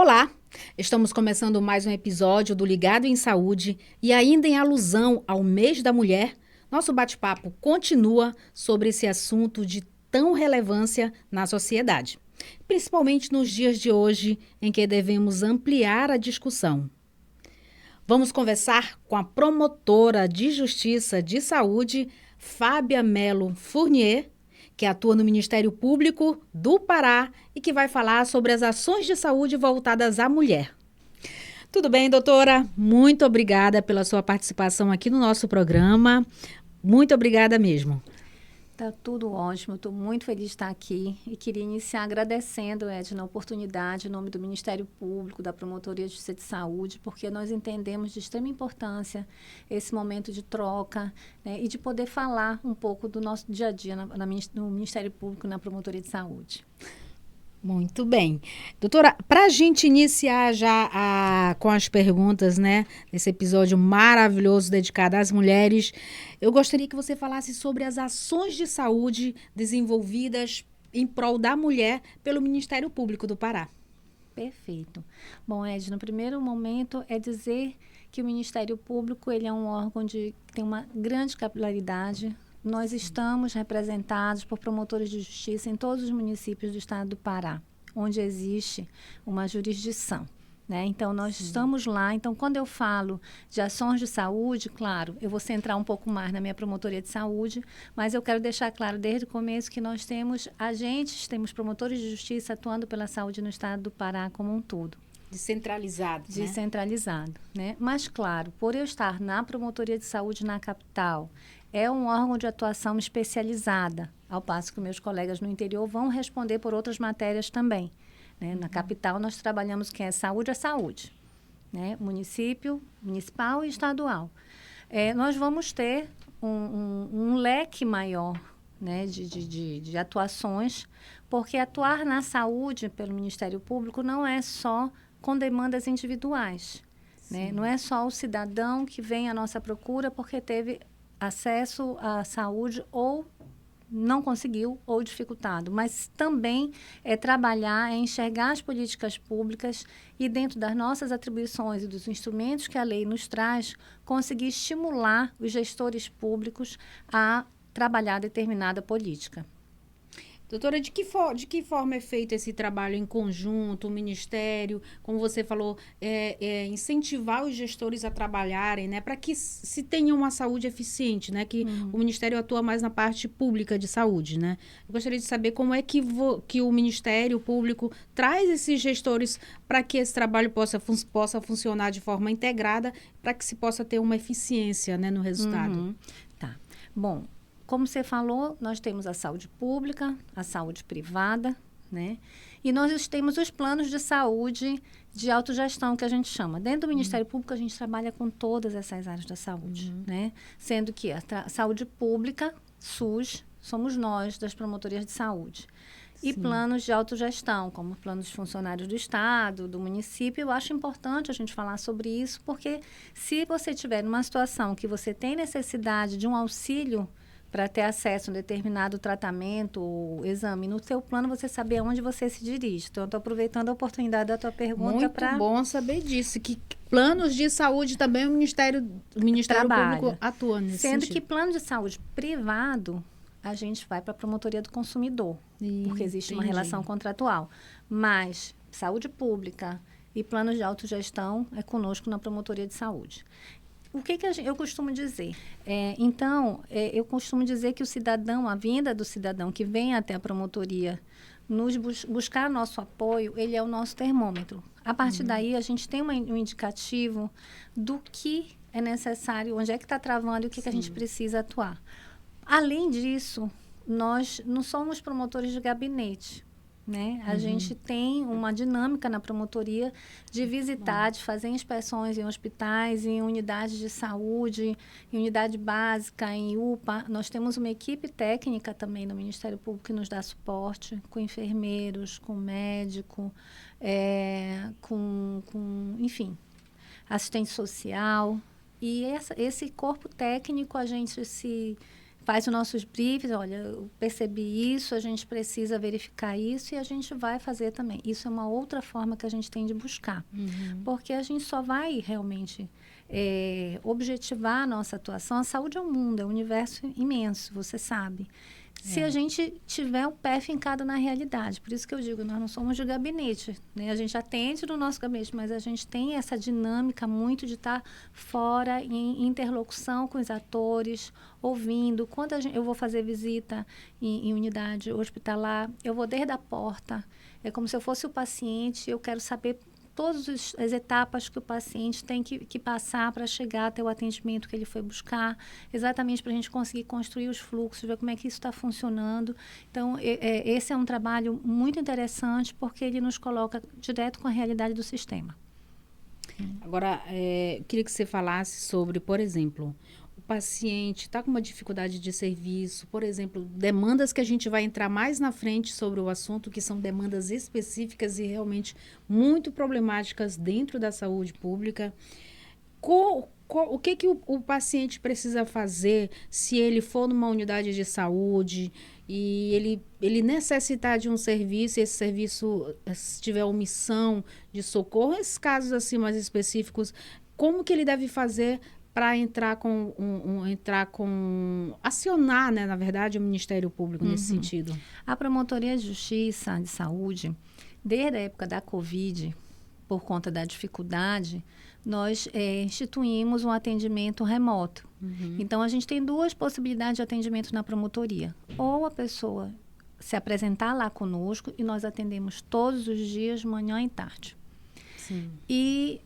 Olá! Estamos começando mais um episódio do Ligado em Saúde e ainda em alusão ao mês da mulher, nosso bate-papo continua sobre esse assunto de tão relevância na sociedade, principalmente nos dias de hoje em que devemos ampliar a discussão. Vamos conversar com a promotora de Justiça de Saúde, Fábia Melo Fournier, que atua no Ministério Público do Pará e que vai falar sobre as ações de saúde voltadas à mulher. Tudo bem, doutora? Muito obrigada pela sua participação aqui no nosso programa. Muito obrigada mesmo. Tá tudo ótimo, estou muito feliz de estar aqui e queria iniciar agradecendo, Edna, a oportunidade em nome do Ministério Público, da Promotoria de Justiça de Saúde, porque nós entendemos de extrema importância esse momento de troca, né, e de poder falar um pouco do nosso dia a dia no Ministério Público e na Promotoria de Saúde. Muito bem. Doutora, para a gente iniciar já com as perguntas, né, nesse episódio maravilhoso dedicado às mulheres, eu gostaria que você falasse sobre as ações de saúde desenvolvidas em prol da mulher pelo Ministério Público do Pará. Perfeito. Bom, Ed, no primeiro momento é dizer que o Ministério Público ele é um órgão que tem uma grande capilaridade. Nós estamos representados por promotores de justiça em todos os municípios do estado do Pará, onde existe uma jurisdição, né? Então, nós estamos lá. Então, quando eu falo de ações de saúde, claro, eu vou centrar um pouco mais na minha promotoria de saúde, mas eu quero deixar claro desde o começo que nós temos agentes, temos promotores de justiça atuando pela saúde no estado do Pará como um todo. Descentralizado, né? Descentralizado, né? Mas, claro, por eu estar na promotoria de saúde na capital, é um órgão de atuação especializada, ao passo que meus colegas no interior vão responder por outras matérias também, né? Na capital, nós trabalhamos que é saúde, né? Municipal e estadual. Nós vamos ter um leque maior, né, de atuações, porque atuar na saúde pelo Ministério Público não é só com demandas individuais, né? Não é só o cidadão que vem à nossa procura porque teve acesso à saúde ou não conseguiu ou dificultado, mas também é trabalhar, é enxergar as políticas públicas e dentro das nossas atribuições e dos instrumentos que a lei nos traz, conseguir estimular os gestores públicos a trabalhar determinada política. Doutora, de que forma é feito esse trabalho em conjunto, o Ministério, como você falou, incentivar os gestores a trabalharem, né, para que se tenha uma saúde eficiente, né, que o Ministério atua mais na parte pública de saúde, né? Eu gostaria de saber como é que o Ministério Público traz esses gestores para que esse trabalho possa funcionar de forma integrada, para que se possa ter uma eficiência, né, no resultado. Tá. Bom, como você falou, nós temos a saúde pública, a saúde privada, né? E nós temos os planos de saúde de autogestão, que a gente chama. Dentro do Ministério Público, a gente trabalha com todas essas áreas da saúde, né? Sendo que a saúde pública, SUS, somos nós, das promotorias de saúde. E planos de autogestão, como planos de funcionários do Estado, do município. Eu acho importante a gente falar sobre isso, porque se você tiver numa situação que você tem necessidade de um auxílio para ter acesso a um determinado tratamento ou exame, no seu plano você saber aonde você se dirige. Então, eu estou aproveitando a oportunidade da tua pergunta para... Muito bom saber disso, que planos de saúde também o Ministério Público atua nesse sentido. Sendo sentido. que plano de saúde privado, a gente vai para a Promotoria do Consumidor, porque existe uma relação contratual. Mas saúde pública e planos de autogestão é conosco na Promotoria de Saúde. O que eu costumo dizer? Eu costumo dizer que o cidadão, a vinda do cidadão que vem até a promotoria nos buscar nosso apoio, ele é o nosso termômetro. A partir daí, a gente tem um indicativo do que é necessário, onde é que está travando e o que a gente precisa atuar. Além disso, nós não somos promotores de gabinete, né? A gente tem uma dinâmica na promotoria de visitar, de fazer inspeções em hospitais, em unidades de saúde, em unidade básica, em UPA. Nós temos uma equipe técnica também no Ministério Público que nos dá suporte, com enfermeiros, com médico, enfim, assistente social. E esse corpo técnico a gente se faz os nossos briefs, olha, eu percebi isso, a gente precisa verificar isso e a gente vai fazer também. Isso é uma outra forma que a gente tem de buscar. Porque a gente só vai realmente objetivar a nossa atuação. A saúde é um mundo, é um universo imenso, você sabe. Se a gente tiver o pé fincado na realidade. Por isso que eu digo, nós não somos de gabinete, né? A gente atende no nosso gabinete, mas a gente tem essa dinâmica muito de estar fora, em interlocução com os atores, ouvindo. Quando eu vou fazer visita em unidade hospitalar, eu vou desde a porta. É como se eu fosse o paciente, eu quero saber todas as etapas que o paciente tem que passar para chegar até o atendimento que ele foi buscar, exatamente para a gente conseguir construir os fluxos, ver como é que isso está funcionando. Então, esse é um trabalho muito interessante porque ele nos coloca direto com a realidade do sistema. Agora, eu queria que você falasse sobre, por exemplo, o paciente está com uma dificuldade de serviço, por exemplo, demandas que a gente vai entrar mais na frente sobre o assunto, que são demandas específicas e realmente muito problemáticas dentro da saúde pública. O que o paciente precisa fazer se ele for numa unidade de saúde e ele necessitar de um serviço, e esse serviço tiver omissão de socorro, esses casos assim mais específicos, como que ele deve fazer para acionar, né, na verdade, o Ministério Público nesse sentido? A Promotoria de Justiça de Saúde, desde a época da Covid, por conta da dificuldade, nós instituímos um atendimento remoto. Então, a gente tem duas possibilidades de atendimento na promotoria. Ou a pessoa se apresentar lá conosco e nós atendemos todos os dias, manhã e tarde. Sim. E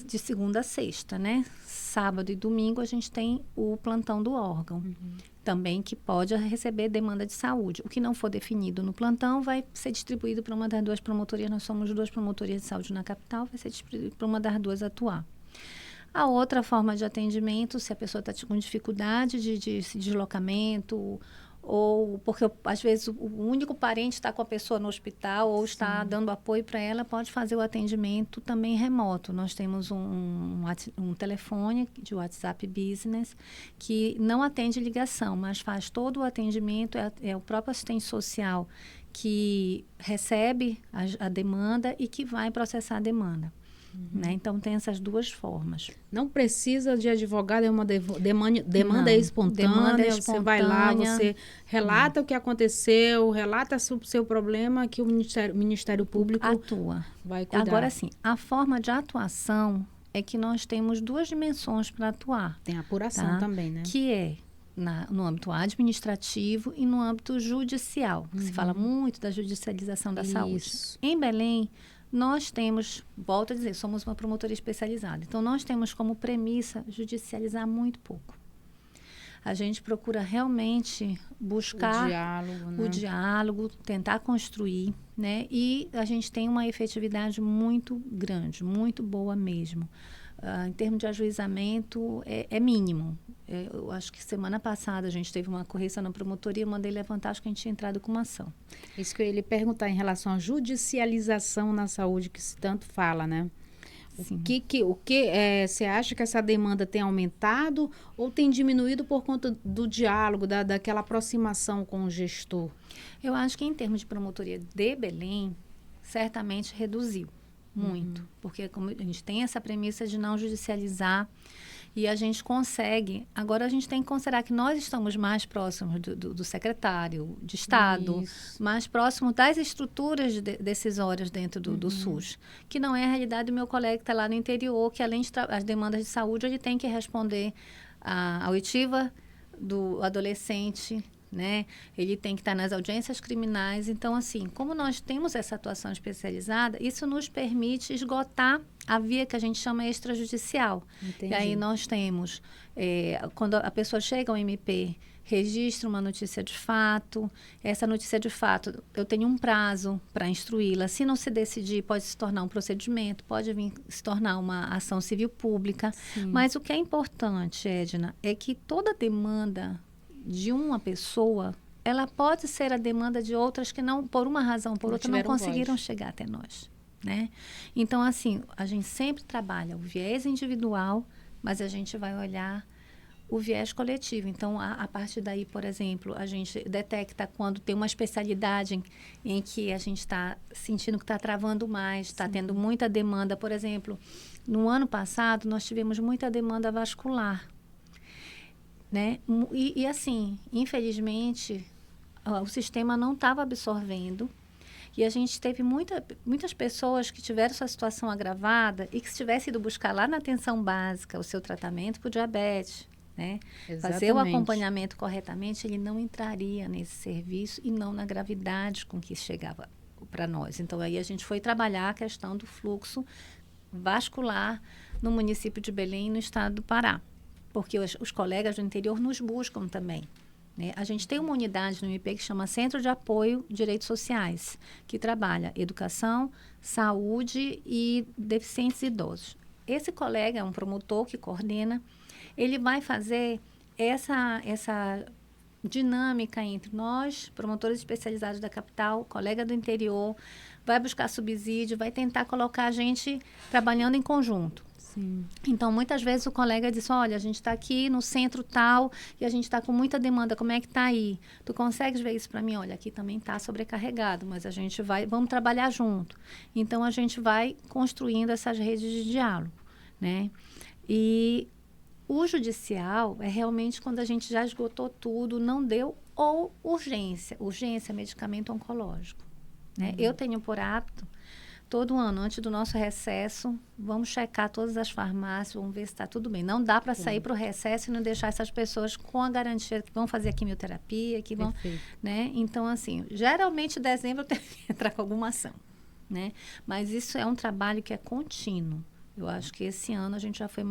de segunda a sexta, né? Sábado e domingo a gente tem o plantão do órgão. Também que pode receber demanda de saúde. O que não for definido no plantão vai ser distribuído para uma das duas promotorias. Nós somos duas promotorias de saúde na capital, vai ser distribuído para uma das duas atuar. A outra forma de atendimento, se a pessoa está com dificuldade de deslocamento, ou porque às vezes o único parente está com a pessoa no hospital ou está dando apoio para ela, pode fazer o atendimento também remoto. Nós temos um telefone de WhatsApp Business que não atende ligação, mas faz todo o atendimento, é o próprio assistente social que recebe a demanda e que vai processar a demanda. Né? Então, tem essas duas formas. Não precisa de advogado, é uma demanda espontânea. Demanda espontânea. Você vai lá, você relata o que aconteceu, relata o seu problema, que o Ministério Público atua. Vai cuidar. Agora, sim, a forma de atuação é que nós temos duas dimensões para atuar. Tem a apuração também, né? Que é no âmbito administrativo e no âmbito judicial. Se fala muito da judicialização da saúde. Em Belém, nós temos, volto a dizer, somos uma promotoria especializada. Então, nós temos como premissa judicializar muito pouco. A gente procura realmente buscar o diálogo, tentar construir, né? E a gente tem uma efetividade muito grande, muito boa mesmo. Em termos de ajuizamento, é mínimo. Eu acho que semana passada a gente teve uma ocorrência na promotoria, eu mandei levantar, acho que a gente tinha entrado com uma ação. Isso que eu ia lhe perguntar em relação à judicialização na saúde, que se tanto fala, né? Sim. Você acha que essa demanda tem aumentado ou tem diminuído por conta do diálogo, daquela aproximação com o gestor? Eu acho que em termos de promotoria de Belém, certamente reduziu muito, porque como a gente tem essa premissa de não judicializar e a gente consegue. Agora, a gente tem que considerar que nós estamos mais próximos do secretário de Estado, mais próximos das estruturas decisórias dentro do SUS, que não é a realidade do meu colega que está lá no interior, que além das demandas de saúde, ele tem que responder a oitiva do adolescente, né? Ele tem que estar nas audiências criminais. Então, assim, como nós temos essa atuação especializada, isso nos permite esgotar a via que a gente chama extrajudicial. Entendi. E aí nós temos, quando a pessoa chega ao MP, registra uma notícia de fato. Essa notícia de fato, eu tenho um prazo para instruí-la. Se não se decidir, pode se tornar um procedimento, pode vir se tornar uma ação civil pública. Sim. Mas o que é importante, Edna, é que toda demanda de uma pessoa, ela pode ser a demanda de outras que não, por uma razão ou por outra, não conseguiram chegar até nós, né? Então, assim, a gente sempre trabalha o viés individual, mas a gente vai olhar o viés coletivo. Então, a partir daí, por exemplo, a gente detecta quando tem uma especialidade em que a gente está sentindo que está travando mais, está tendo muita demanda. Por exemplo, no ano passado, nós tivemos muita demanda vascular, né? E assim, infelizmente, o sistema não estava absorvendo. E a gente teve muitas pessoas que tiveram sua situação agravada e que se tivesse ido buscar lá na atenção básica o seu tratamento por diabetes, né? Fazer o acompanhamento corretamente, ele não entraria nesse serviço e não na gravidade com que chegava para nós. Então, aí a gente foi trabalhar a questão do fluxo vascular no município de Belém, no estado do Pará, porque os colegas do interior nos buscam também. Né? A gente tem uma unidade no MP que chama Centro de Apoio Direitos Sociais, que trabalha educação, saúde e deficientes idosos. Esse colega é um promotor que coordena, ele vai fazer essa dinâmica entre nós, promotores especializados da capital, colega do interior, vai buscar subsídio, vai tentar colocar a gente trabalhando em conjunto. Sim. Então, muitas vezes o colega diz, olha, a gente está aqui no centro tal e a gente está com muita demanda, como é que está aí? Tu consegues ver isso para mim? Olha, aqui também está sobrecarregado, mas a gente vamos trabalhar junto. Então, a gente vai construindo essas redes de diálogo, né? E o judicial é realmente quando a gente já esgotou tudo, não deu, ou urgência. Urgência é medicamento oncológico, né? Eu tenho por hábito, todo ano, antes do nosso recesso, vamos checar todas as farmácias, vamos ver se está tudo bem. Não dá para sair para o recesso e não deixar essas pessoas com a garantia que vão fazer a quimioterapia, que vão, né? Então, assim, geralmente em dezembro eu tenho que entrar com alguma ação, né? Mas isso é um trabalho que é contínuo. Eu acho que esse ano a gente já foi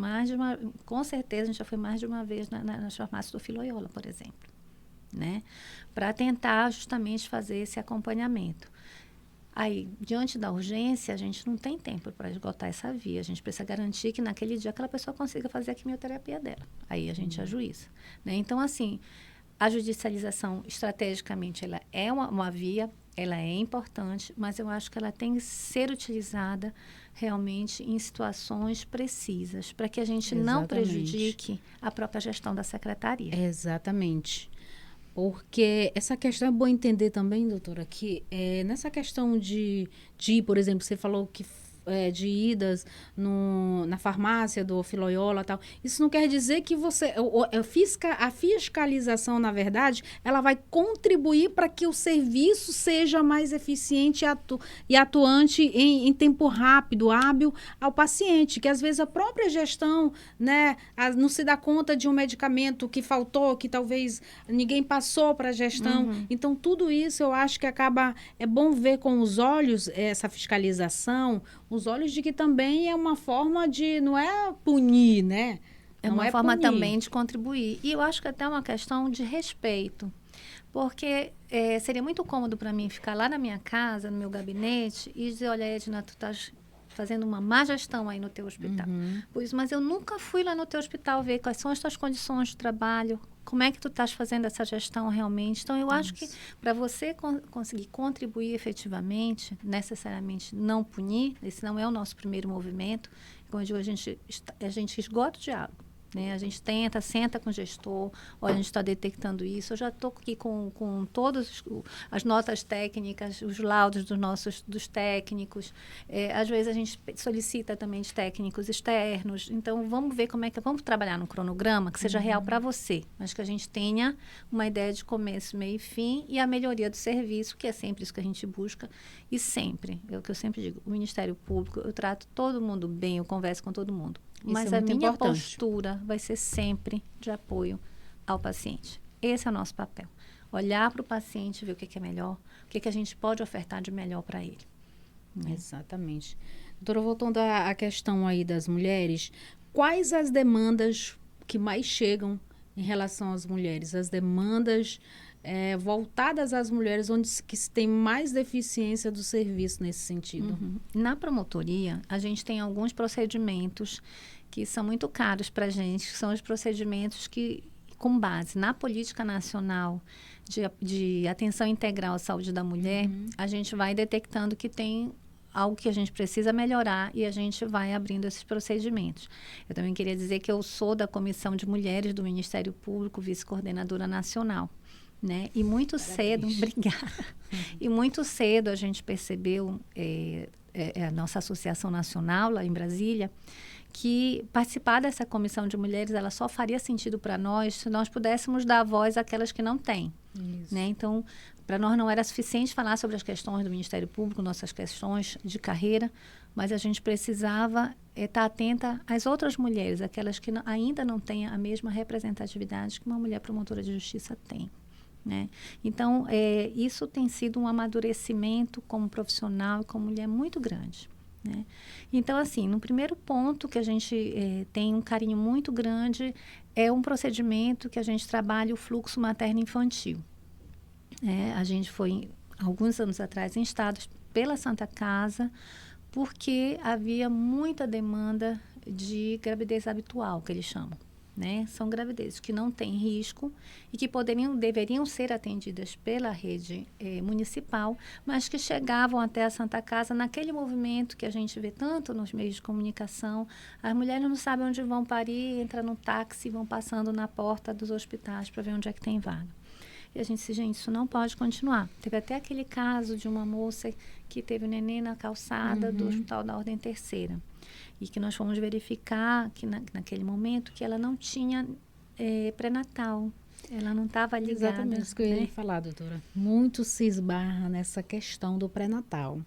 com certeza a gente já foi mais de uma vez nas farmácias do Filoiola, por exemplo, né? Para tentar justamente fazer esse acompanhamento. Aí, diante da urgência, a gente não tem tempo para esgotar essa via. A gente precisa garantir que naquele dia aquela pessoa consiga fazer a quimioterapia dela. Aí a gente ajuiza, né? Então, assim, a judicialização, estrategicamente, ela é uma via, ela é importante, mas eu acho que ela tem que ser utilizada realmente em situações precisas, para que a gente não prejudique a própria gestão da secretaria. Exatamente. Porque essa questão é bom entender também, doutora, que nessa questão de ir, por exemplo, você falou que de idas na farmácia do Filoiola e tal, isso não quer dizer que a fiscalização, na verdade, ela vai contribuir para que o serviço seja mais eficiente e atuante em tempo rápido, hábil ao paciente, que às vezes a própria gestão, né, não se dá conta de um medicamento que faltou, que talvez ninguém passou para a gestão. Então, tudo isso eu acho que é bom ver com os olhos essa fiscalização, os olhos de que também é uma forma de, não é punir, né? É uma forma também de contribuir. E eu acho que até é uma questão de respeito. Porque seria muito cômodo para mim ficar lá na minha casa, no meu gabinete, e dizer, olha, Edna, tu estás fazendo uma má gestão aí no teu hospital. Pois, mas eu nunca fui lá no teu hospital ver quais são as tuas condições de trabalho, como é que tu estás fazendo essa gestão realmente. Então, eu acho que para você conseguir contribuir efetivamente, necessariamente não punir, esse não é o nosso primeiro movimento, como eu digo, a gente esgota o diálogo. Né? A gente senta com o gestor, olha, a gente está detectando isso. Eu já estou aqui com todas as notas técnicas, os laudos dos técnicos. Às vezes a gente solicita também de técnicos externos. Então, vamos ver vamos trabalhar num cronograma que seja real para você, mas que a gente tenha uma ideia de começo, meio e fim e a melhoria do serviço, que é sempre isso que a gente busca. E sempre, é o que eu sempre digo, o Ministério Público, eu trato todo mundo bem, eu converso com todo mundo. Mas a minha postura vai ser sempre de apoio ao paciente. Esse é o nosso papel. Olhar para o paciente, ver o que é melhor, o que a gente pode ofertar de melhor para ele. Exatamente. Doutora, voltando à questão aí das mulheres, quais as demandas que mais chegam em relação às mulheres? As demandas voltadas às mulheres, que se tem mais deficiência do serviço nesse sentido? Na promotoria, a gente tem alguns procedimentos que são muito caros para a gente, que são os procedimentos que, com base na política nacional de atenção integral à saúde da mulher, a gente vai detectando que tem algo que a gente precisa melhorar e a gente vai abrindo esses procedimentos. Eu também queria dizer que eu sou da Comissão de Mulheres do Ministério Público, vice-coordenadora nacional, né? E muito cedo, obrigada. E muito cedo a gente percebeu, a nossa associação nacional lá em Brasília, que participar dessa comissão de mulheres, ela só faria sentido para nós se nós pudéssemos dar voz àquelas que não têm. Né? Então, para nós não era suficiente falar sobre as questões do Ministério Público, nossas questões de carreira, mas a gente precisava estar atenta às outras mulheres, aquelas que ainda não têm a mesma representatividade que uma mulher promotora de justiça tem. Né? Então, isso tem sido um amadurecimento como profissional e como mulher muito grande. Né? Então, assim, no primeiro ponto que a gente tem um carinho muito grande é um procedimento que a gente trabalha o fluxo materno-infantil. A gente foi, alguns anos atrás, instados pela Santa Casa porque havia muita demanda de gravidez habitual, que eles chamam. Né? São gravidezes que não têm risco e que deveriam ser atendidas pela rede municipal, mas que chegavam até a Santa Casa naquele movimento que a gente vê tanto nos meios de comunicação. As mulheres não sabem onde vão parir, entram no táxi e vão passando na porta dos hospitais para ver onde é que tem vaga. E a gente disse, gente, isso não pode continuar. Teve até aquele caso de uma moça que teve o neném na calçada do Hospital da Ordem Terceira. E que nós fomos verificar que naquele momento que ela não tinha pré-natal. Ela não estava ligada. Exatamente isso que eu ia falar, doutora. Muito se esbarra nessa questão do pré-natal.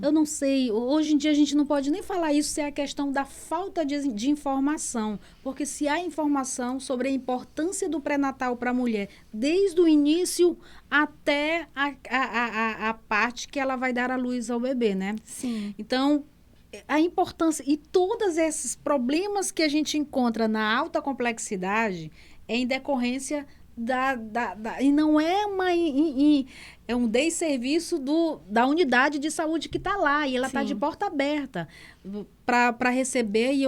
Eu não sei, hoje em dia a gente não pode nem falar isso se é a questão da falta de informação. Porque se há informação sobre a importância do pré-natal para a mulher, desde o início até a parte que ela vai dar à luz ao bebê, né? Sim. Então, a importância e todos esses problemas que a gente encontra na alta complexidade é em decorrência e não é é um desserviço da unidade de saúde que está lá, e ela está de porta aberta para receber e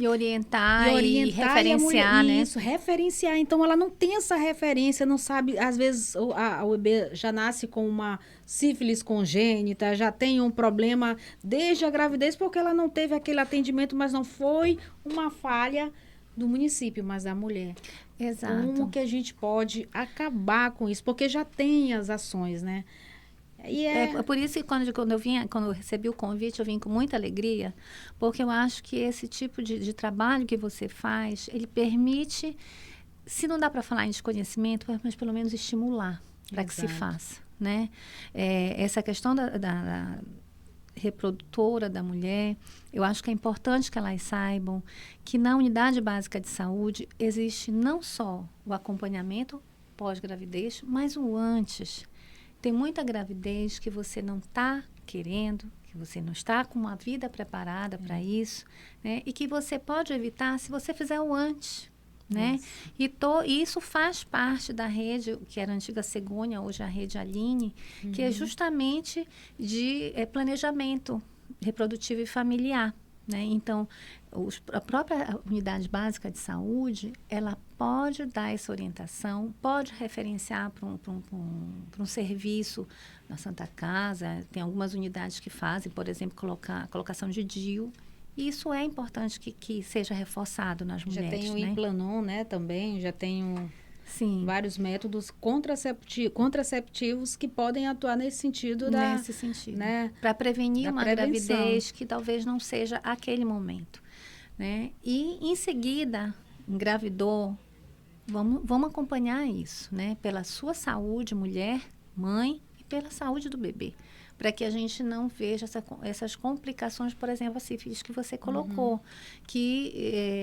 orientar e referenciar, né? Isso, referenciar. Então, ela não tem essa referência, não sabe, às vezes o bebê já nasce com uma sífilis congênita, já tem um problema desde a gravidez, porque ela não teve aquele atendimento, mas não foi uma falha do município, mas da mulher. Exato. Como que a gente pode acabar com isso? Porque já tem as ações, né? É por isso que quando eu recebi o convite, eu vim com muita alegria, porque eu acho que esse tipo de trabalho que você faz, ele permite, se não dá para falar em desconhecimento, mas pelo menos estimular para que se faça, né? Essa questão da reprodutora da mulher, eu acho que é importante que elas saibam que na unidade básica de saúde existe não só o acompanhamento pós-gravidez, mas o antes. Tem muita gravidez que você não está querendo, que você não está com uma vida preparada para isso, né? E que você pode evitar se você fizer o antes. Né? E isso faz parte da rede, que era a antiga Cegonha, hoje a rede Aline, que é justamente de planejamento reprodutivo e familiar. Né? Então, a própria unidade básica de saúde, ela pode dar essa orientação, pode referenciar para um serviço na Santa Casa. Tem algumas unidades que fazem, por exemplo, colocação de DIU. E isso é importante que seja reforçado nas mulheres. Já tem o Implanon, né, também, já tem Sim. vários métodos contraceptivos que podem atuar nesse sentido. Nesse sentido. Né, para prevenir uma prevenção. gravidez que talvez não seja aquele momento. Né? E, em seguida, engravidou, vamos acompanhar isso, né? Pela sua saúde, mulher, mãe, e pela saúde do bebê. Para que a gente não veja essas complicações, por exemplo, a sífilis que você colocou, que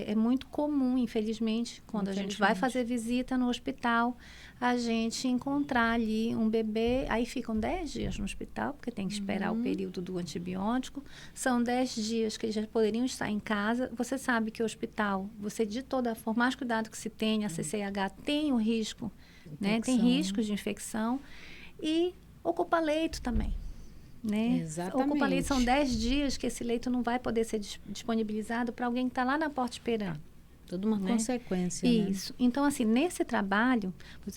é muito comum, infelizmente, quando a gente vai fazer visita no hospital, a gente encontrar ali um bebê, aí ficam 10 dias no hospital, porque tem que esperar o período do antibiótico, são 10 dias que eles já poderiam estar em casa. Você sabe que o hospital, de toda forma, mais cuidado que se tenha, a CCH tem o risco, né? Tem riscos de infecção, e ocupa leito também. Né? Exatamente. Ocupa leito, são 10 dias que esse leito não vai poder ser disponibilizado para alguém que está lá na porta esperando. Toda uma né? consequência, Isso. Então, assim, nesse trabalho,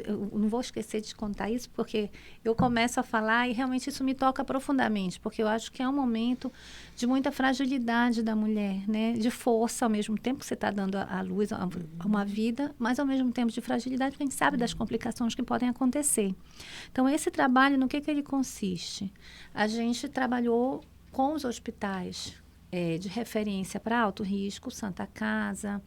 eu não vou esquecer de contar isso, porque eu começo a falar e realmente isso me toca profundamente, porque eu acho que é um momento de muita fragilidade da mulher, né? De força, ao mesmo tempo que você está dando à luz a uma vida, mas ao mesmo tempo de fragilidade, porque a gente sabe das complicações que podem acontecer. Então, esse trabalho, no que ele consiste? A gente trabalhou com os hospitais de referência para alto risco, Santa Casa,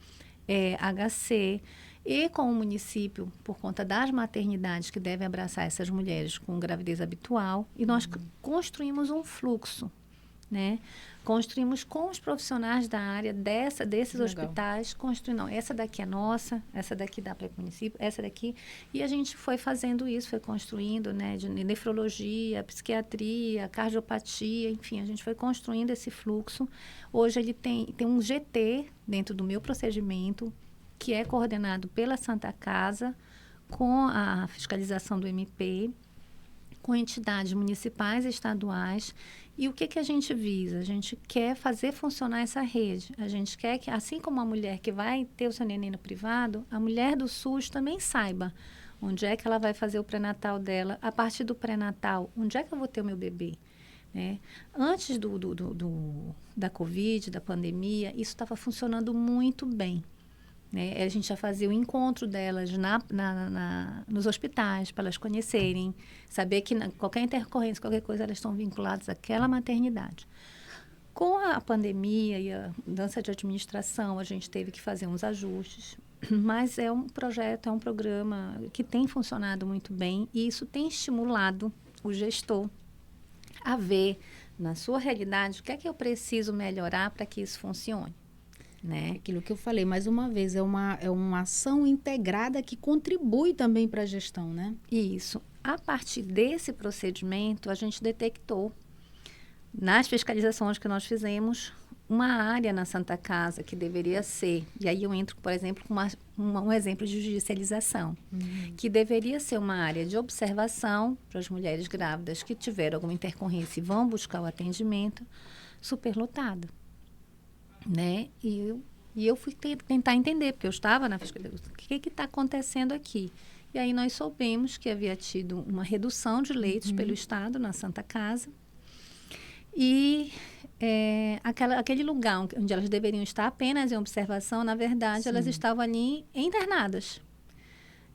HC, e com o município, por conta das maternidades que devem abraçar essas mulheres com gravidez habitual, e nós construímos um fluxo, né? Construímos com os profissionais da área desses Legal. hospitais, não, essa daqui é nossa, essa daqui dá para o município, essa daqui, e a gente foi fazendo isso, foi construindo, né, de nefrologia, psiquiatria, cardiopatia, enfim, a gente foi construindo esse fluxo. Hoje ele tem um GT dentro do meu procedimento, que é coordenado pela Santa Casa, com a fiscalização do MP, com entidades municipais e estaduais. E o que a gente visa? A gente quer fazer funcionar essa rede. A gente quer que, assim como a mulher que vai ter o seu neném no privado, a mulher do SUS também saiba onde é que ela vai fazer o pré-natal dela. A partir do pré-natal, onde é que eu vou ter o meu bebê? Né? Antes da Covid, da pandemia, isso estava funcionando muito bem. Né? A gente já fazia o encontro delas nos hospitais, para elas conhecerem, saber que qualquer intercorrência, qualquer coisa, elas estão vinculadas àquela maternidade. Com a pandemia e a mudança de administração, a gente teve que fazer uns ajustes, mas é um projeto, é um programa que tem funcionado muito bem e isso tem estimulado o gestor a ver, na sua realidade, o que é que eu preciso melhorar para que isso funcione. Né? Aquilo que eu falei, mais uma vez, é uma ação integrada que contribui também para a gestão, né? Isso. A partir desse procedimento, a gente detectou, nas fiscalizações que nós fizemos, uma área na Santa Casa que deveria ser, e aí eu entro, por exemplo, com um exemplo de judicialização, que deveria ser uma área de observação para as mulheres grávidas que tiveram alguma intercorrência e vão buscar o atendimento, superlotada. Né? E eu fui tentar entender, porque eu estava na fiscalização, o que está acontecendo aqui? E aí nós soubemos que havia tido uma redução de leitos pelo Estado na Santa Casa e aquele lugar onde elas deveriam estar apenas em observação, na verdade, elas estavam ali internadas.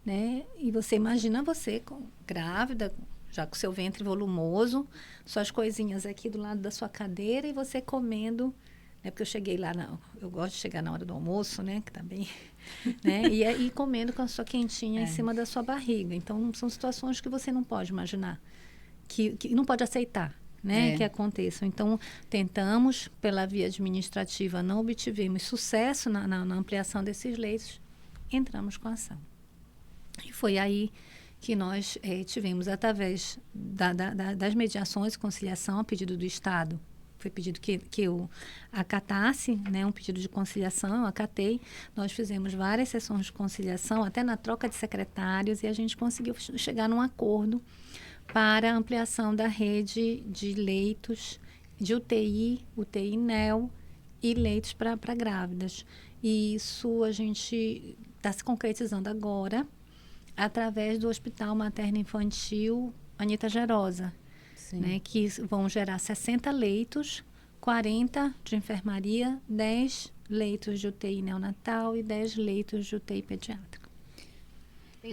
Né? E você imagina você grávida, já com seu ventre volumoso, suas coisinhas aqui do lado da sua cadeira e você comendo. Porque eu cheguei lá, eu gosto de chegar na hora do almoço, né? Que tá bem, né? E comendo com a sua quentinha em cima da sua barriga. Então, são situações que você não pode imaginar, que não pode aceitar, né? Que aconteçam. Então, tentamos, pela via administrativa, não obtivemos sucesso na ampliação desses leitos, entramos com a ação. E foi aí que nós tivemos, através das mediações e conciliação, a pedido do Estado, foi pedido que eu acatasse, né, um pedido de conciliação, eu acatei. Nós fizemos várias sessões de conciliação, até na troca de secretários, e a gente conseguiu chegar num acordo para a ampliação da rede de leitos de UTI NEO e leitos para grávidas. E isso a gente está se concretizando agora através do Hospital Materno Infantil Anita Gerosa. Né, que vão gerar 60 leitos, 40 de enfermaria, 10 leitos de UTI neonatal e 10 leitos de UTI pediátrica.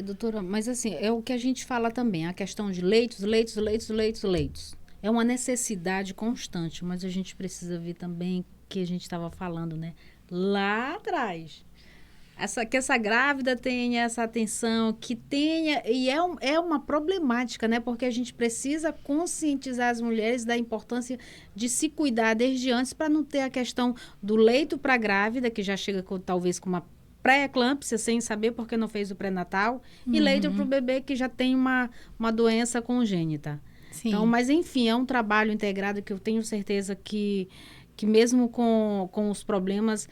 Doutora, mas assim, é o que a gente fala também, a questão de leitos. É uma necessidade constante, mas a gente precisa ver também que a gente estava falando, né? Lá atrás. Que essa grávida tenha essa atenção, que tenha... E é uma problemática, né? Porque a gente precisa conscientizar as mulheres da importância de se cuidar desde antes para não ter a questão do leito para a grávida, que já chega talvez com uma pré-eclâmpsia, sem saber porque não fez o pré-natal, e leito para o bebê que já tem uma doença congênita. Sim. Então, mas enfim, é um trabalho integrado que eu tenho certeza que mesmo com os problemas...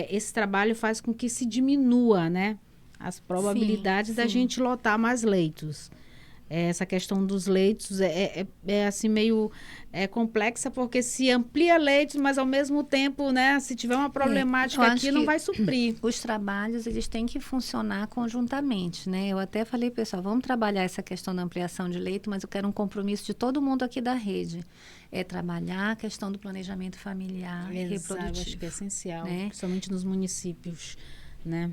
esse trabalho faz com que se diminua, né, as probabilidades da gente lotar mais leitos. essa questão dos leitos é assim meio complexa, porque se amplia leitos, mas ao mesmo tempo, né, se tiver uma problemática aqui, não vai suprir. Os trabalhos, eles têm que funcionar conjuntamente, né? Eu até falei, pessoal, vamos trabalhar essa questão da ampliação de leito, mas eu quero um compromisso de todo mundo aqui da rede. É trabalhar a questão do planejamento familiar e reprodutivo. Acho que é essencial, né? Principalmente nos municípios, né?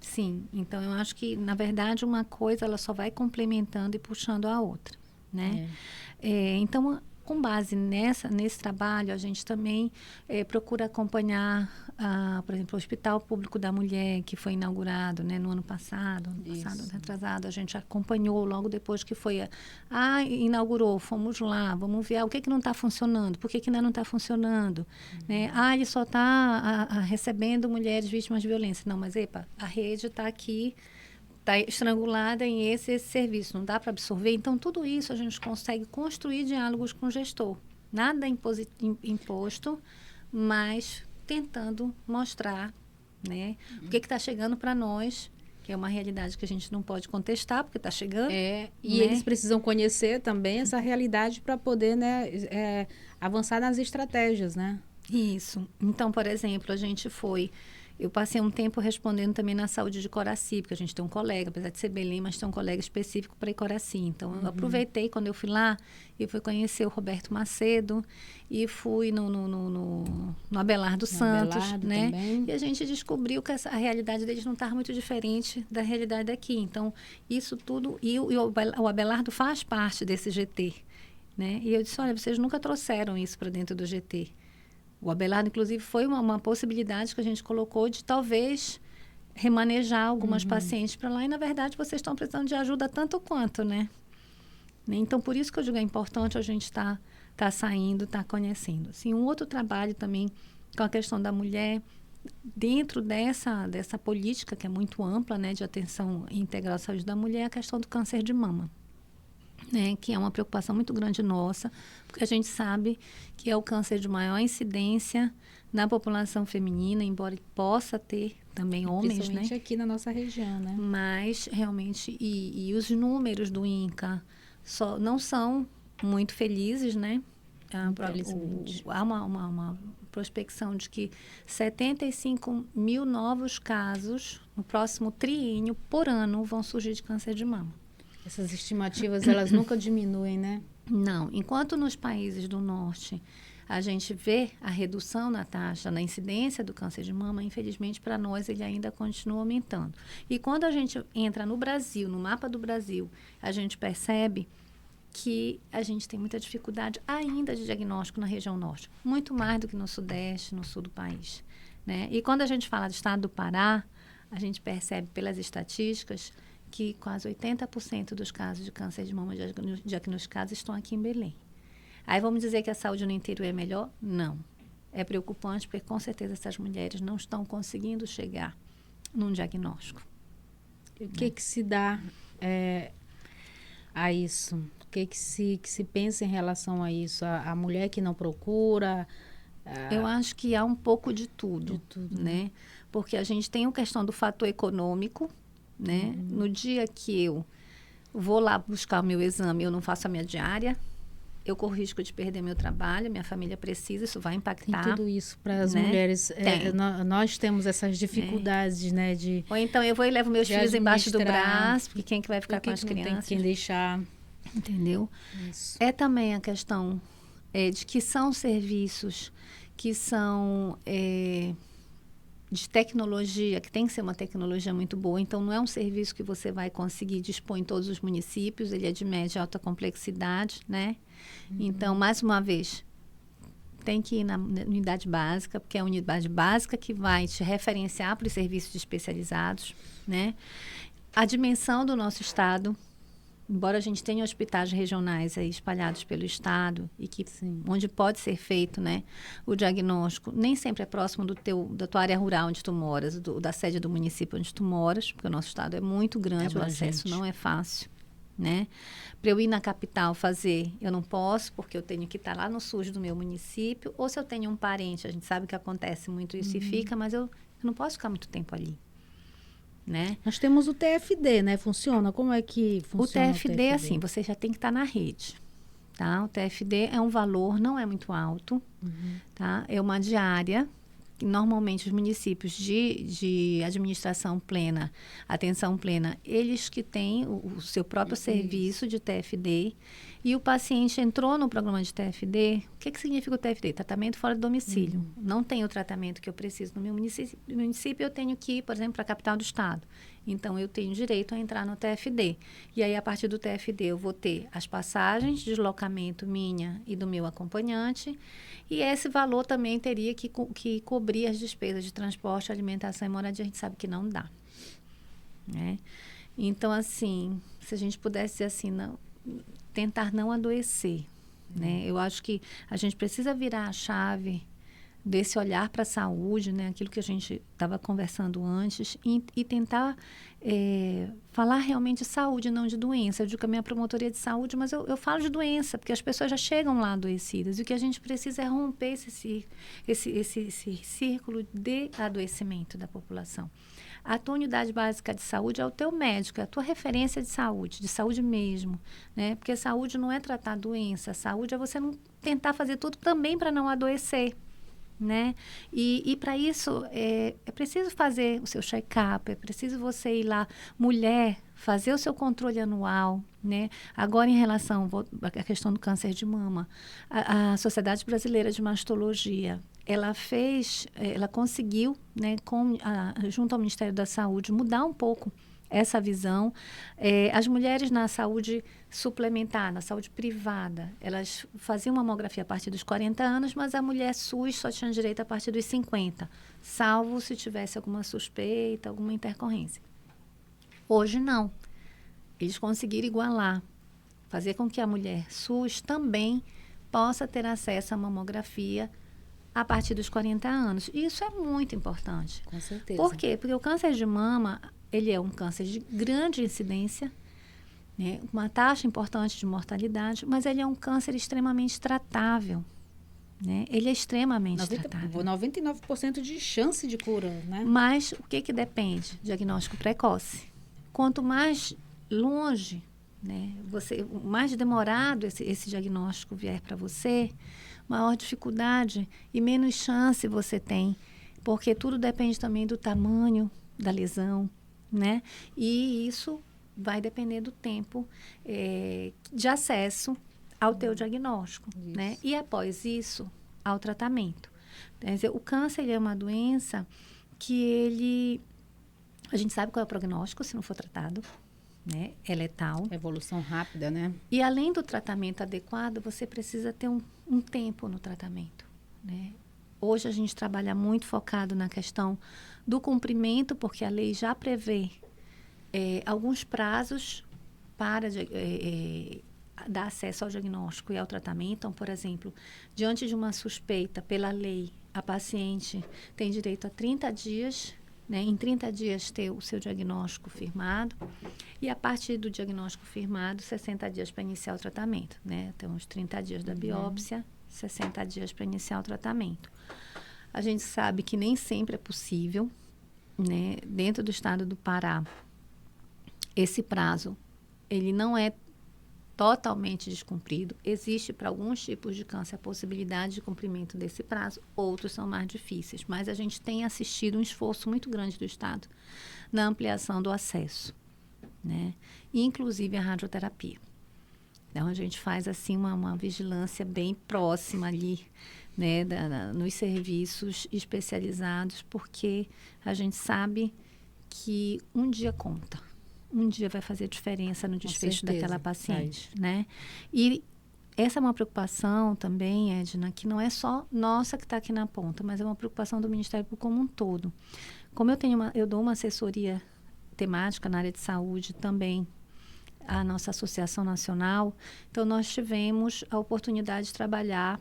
Sim, então eu acho que, na verdade, uma coisa ela só vai complementando e puxando a outra, né? Então, com base nesse trabalho, a gente também procura acompanhar, por exemplo, o Hospital Público da Mulher, que foi inaugurado, né, no ano passado, retrasado, a gente acompanhou logo depois que foi, inaugurou, fomos lá, vamos ver o que não está funcionando, por que ainda não está funcionando, né? Ele só está recebendo mulheres vítimas de violência. Não, mas a rede está aqui, está estrangulada em esse serviço, não dá para absorver. Então, tudo isso a gente consegue construir diálogos com o gestor. Nada imposto, mas tentando mostrar, né, o que está chegando para nós, que é uma realidade que a gente não pode contestar, porque está chegando. E eles precisam conhecer também essa realidade para poder, né, avançar nas estratégias, né? Isso. Então, por exemplo, eu passei um tempo respondendo também na saúde de Coraci, porque a gente tem um colega, apesar de ser Belém, mas tem um colega específico para Coraci. Então, eu aproveitei quando eu fui lá e fui conhecer o Roberto Macedo e fui no Abelardo Santos, né? Também. E a gente descobriu que a realidade deles não estava muito diferente da realidade daqui. Então, isso tudo... E o Abelardo faz parte desse GT, né? E eu disse, olha, vocês nunca trouxeram isso para dentro do GT. O Abelardo, inclusive, foi uma possibilidade que a gente colocou de talvez remanejar algumas pacientes para lá. E, na verdade, vocês estão precisando de ajuda tanto quanto, né? Então, por isso que eu digo, é importante a gente estar saindo, estar conhecendo. Assim, um outro trabalho também com a questão da mulher, dentro dessa política que é muito ampla, né, de atenção integral à saúde da mulher, é a questão do câncer de mama. Né, que é uma preocupação muito grande nossa, porque a gente sabe que é o câncer de maior incidência na população feminina, embora possa ter também homens, principalmente né? aqui na nossa região, né? Mas, realmente, e os números do INCA não são muito felizes, né? Há uma prospecção de que 75 mil novos casos no próximo triênio por ano vão surgir de câncer de mama. Essas estimativas, elas nunca diminuem, né? Não. Enquanto nos países do norte a gente vê a redução na taxa, na incidência do câncer de mama, infelizmente, para nós, ele ainda continua aumentando. E quando a gente entra no Brasil, no mapa do Brasil, a gente percebe que a gente tem muita dificuldade ainda de diagnóstico na região norte. Muito mais do que no sudeste, no sul do país, né? E quando a gente fala do estado do Pará, a gente percebe pelas estatísticas que quase 80% dos casos de câncer de mama diagnosticados estão aqui em Belém. Aí vamos dizer que a saúde no interior é melhor? Não. É preocupante porque, com certeza, essas mulheres não estão conseguindo chegar num diagnóstico. E o que se dá a isso? O que se pensa em relação a isso? A mulher que não procura? Eu acho que há um pouco de tudo, né? Porque a gente tem a questão do fator econômico, né? No dia que eu vou lá buscar o meu exame, eu não faço a minha diária, eu corro risco de perder meu trabalho, minha família precisa, isso vai impactar. Tem tudo isso para as mulheres. Nós temos essas dificuldades, né? Ou então eu vou e levo meus filhos embaixo do braço, porque quem que vai ficar com as crianças? Tem quem deixar. Entendeu? Isso. É também a questão de que são serviços que são... de tecnologia, que tem que ser uma tecnologia muito boa. Então, não é um serviço que você vai conseguir dispor em todos os municípios. Ele é de média e alta complexidade, né? Então, mais uma vez, tem que ir na unidade básica, porque é a unidade básica que vai te referenciar para os serviços especializados, né? A dimensão do nosso estado, embora a gente tenha hospitais regionais aí espalhados pelo estado e que onde pode ser feito, né, o diagnóstico, nem sempre é próximo da tua área rural onde tu moras, da sede do município onde tu moras, porque o nosso estado é muito grande, o acesso não é fácil, né? Para eu ir na capital fazer, eu não posso, porque eu tenho que estar lá no SUS do meu município, ou se eu tenho um parente, a gente sabe que acontece muito isso e fica, mas eu não posso ficar muito tempo ali. né? Nós temos o TFD, né? Funciona? Como é que funciona O TFD, assim, você já tem que estar na rede, tá? O TFD é um valor, não é muito alto, tá? É uma diária, que normalmente os municípios de administração plena, atenção plena, eles que têm o seu próprio serviço de TFD, e o paciente entrou no programa de TFD. O que significa o TFD? Tratamento fora do domicílio. Não tem o tratamento que eu preciso no meu município, eu tenho que ir, por exemplo, para a capital do estado. Então, eu tenho direito a entrar no TFD. E aí, a partir do TFD, eu vou ter as passagens de deslocamento minha e do meu acompanhante. E esse valor também teria que cobrir as despesas de transporte, alimentação e moradia. A gente sabe que não dá, né? Então, assim, se a gente pudesse dizer assim, tentar não adoecer, né? Eu acho que a gente precisa virar a chave desse olhar para a saúde, né? Aquilo que a gente estava conversando antes, e tentar falar realmente de saúde, não de doença. Eu digo que a minha promotoria de saúde, mas eu falo de doença, porque as pessoas já chegam lá adoecidas, e o que a gente precisa é romper esse círculo de adoecimento da população. A tua unidade básica de saúde é o teu médico, é a tua referência de saúde mesmo, né? Porque saúde não é tratar doença, saúde é você não tentar fazer tudo também para não adoecer, né? E para isso é preciso fazer o seu check-up, é preciso você ir lá, mulher, fazer o seu controle anual, né? Agora, em relação à questão do câncer de mama, a Sociedade Brasileira de Mastologia, ela conseguiu, né, junto ao Ministério da Saúde, mudar um pouco essa visão. As mulheres na saúde suplementar, na saúde privada, elas faziam mamografia a partir dos 40 anos, mas a mulher SUS só tinha direito a partir dos 50, salvo se tivesse alguma suspeita, alguma intercorrência. Hoje, não. Eles conseguiram igualar, fazer com que a mulher SUS também possa ter acesso à mamografia a partir dos 40 anos. E isso é muito importante. Com certeza. Por quê? Porque o câncer de mama, ele é um câncer de grande incidência, né? Uma taxa importante de mortalidade, mas ele é um câncer extremamente tratável, né? Ele é extremamente tratável. 99% de chance de cura, né? Mas o que depende? Diagnóstico precoce. Quanto mais longe, né, mais demorado esse diagnóstico vier para você, maior dificuldade e menos chance você tem, porque tudo depende também do tamanho da lesão, né? E isso vai depender do tempo de acesso ao teu diagnóstico, né? E após isso, ao tratamento. Quer dizer, o câncer ele é uma doença que a gente sabe qual é o prognóstico se não for tratado, né? É letal. Evolução rápida, né? E além do tratamento adequado, você precisa ter um tempo no tratamento, né? Hoje a gente trabalha muito focado na questão do cumprimento, porque a lei já prevê alguns prazos para dar acesso ao diagnóstico e ao tratamento. Então, por exemplo, diante de uma suspeita, pela lei, a paciente tem direito a 30 dias, né? Em 30 dias ter o seu diagnóstico firmado, e a partir do diagnóstico firmado, 60 dias para iniciar o tratamento, né? Então, os 30 dias da biópsia, 60 dias para iniciar o tratamento. A gente sabe que nem sempre é possível, né? Dentro do estado do Pará, esse prazo, ele não é totalmente descumprido. Existe para alguns tipos de câncer a possibilidade de cumprimento desse prazo, outros são mais difíceis, mas a gente tem assistido um esforço muito grande do Estado na ampliação do acesso, né? Inclusive a radioterapia. Então, a gente faz assim uma vigilância bem próxima ali, né, nos serviços especializados, porque a gente sabe que um dia conta. Um dia vai fazer diferença no desfecho daquela paciente, né? E essa é uma preocupação também, Edna, que não é só nossa que está aqui na ponta, mas é uma preocupação do Ministério Público como um todo. Como eu dou uma assessoria temática na área de saúde também, a nossa Associação Nacional, então nós tivemos a oportunidade de trabalhar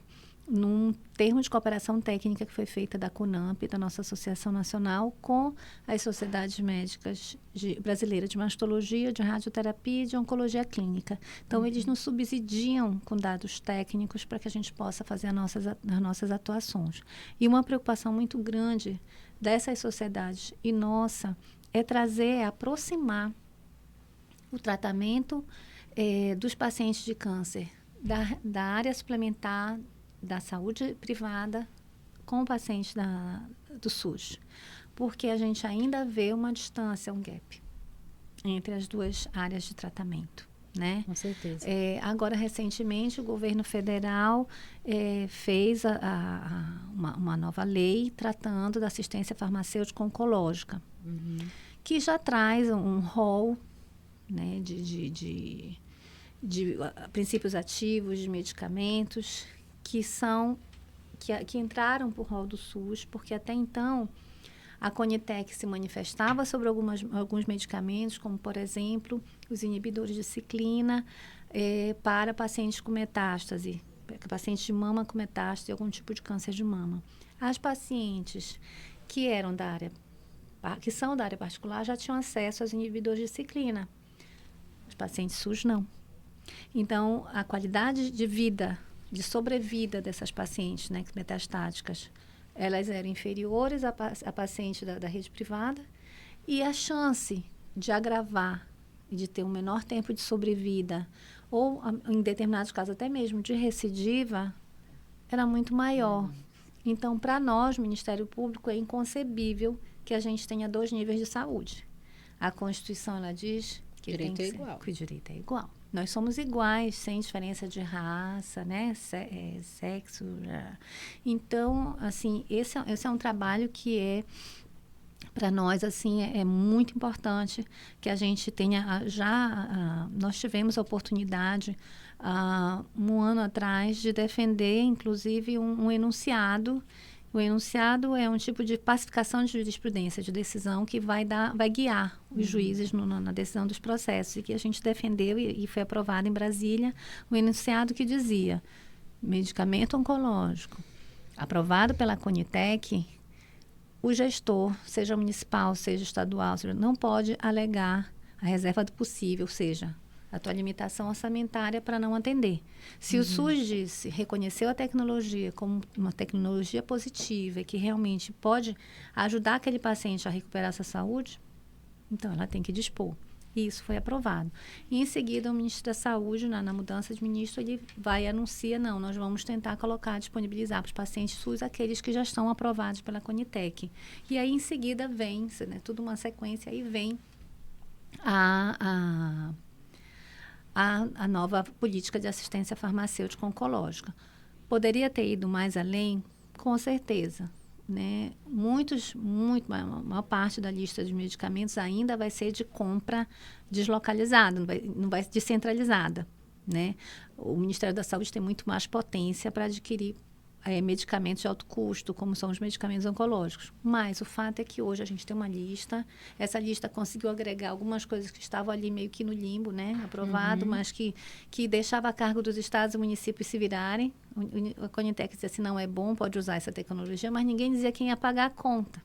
num termo de cooperação técnica que foi feita da CONAMP, da nossa Associação Nacional, com as sociedades médicas brasileiras de mastologia, de radioterapia e de oncologia clínica. Então, eles nos subsidiam com dados técnicos para que a gente possa fazer as nossas atuações. E uma preocupação muito grande dessas sociedades e nossa é aproximar o tratamento dos pacientes de câncer da área suplementar da saúde privada com o paciente do SUS. Porque a gente ainda vê uma distância, um gap entre as duas áreas de tratamento, né? Com certeza. Agora, recentemente, o governo federal fez uma nova lei tratando da assistência farmacêutica oncológica, que já traz um rol, né, de princípios ativos, de medicamentos, que entraram para o rol do SUS, porque até então a Conitec se manifestava sobre alguns medicamentos, como, por exemplo, os inibidores de ciclina para pacientes com metástase, pacientes de mama com metástase e algum tipo de câncer de mama. As pacientes que são da área particular já tinham acesso aos inibidores de ciclina. Os pacientes SUS não. Então, a qualidade de vida, de sobrevida dessas pacientes, né, metastáticas, elas eram inferiores a paciente da rede privada, e a chance de agravar e de ter um menor tempo de sobrevida, ou, em determinados casos, até mesmo de recidiva, era muito maior. Então, para nós, Ministério Público, é inconcebível que a gente tenha 2 níveis de saúde. A Constituição, ela diz que que o direito é igual. Nós somos iguais, sem diferença de raça, né? Sexo. Então, assim, esse é um trabalho que para nós, assim, é muito importante que a gente tenha nós tivemos a oportunidade, um ano atrás, de defender, inclusive, um enunciado. O enunciado é um tipo de pacificação de jurisprudência, de decisão que vai guiar os juízes na decisão dos processos, e que a gente defendeu e foi aprovado em Brasília, um enunciado que dizia: medicamento oncológico aprovado pela Conitec, o gestor, seja municipal, seja estadual, não pode alegar a reserva do possível, ou seja, a tua limitação orçamentária para não atender. Se o SUS reconheceu a tecnologia como uma tecnologia positiva e que realmente pode ajudar aquele paciente a recuperar essa saúde, então ela tem que dispor. E isso foi aprovado. E, em seguida, o ministro da Saúde, na mudança de ministro, ele vai e anuncia: não, nós vamos tentar disponibilizar para os pacientes SUS aqueles que já estão aprovados pela Conitec. E aí, em seguida, vem, né, tudo uma sequência, aí vem a nova política de assistência farmacêutica oncológica. Poderia ter ido mais além? Com certeza, né? A maior parte da lista de medicamentos ainda vai ser de compra deslocalizada, não vai descentralizada, né? O Ministério da Saúde tem muito mais potência para adquirir medicamentos de alto custo, como são os medicamentos oncológicos. Mas o fato é que hoje a gente tem uma lista, essa lista conseguiu agregar algumas coisas que estavam ali meio que no limbo, né? Aprovado, mas que deixava a cargo dos estados e municípios se virarem. A Conitec dizia assim: não é bom, pode usar essa tecnologia, mas ninguém dizia quem ia pagar a conta.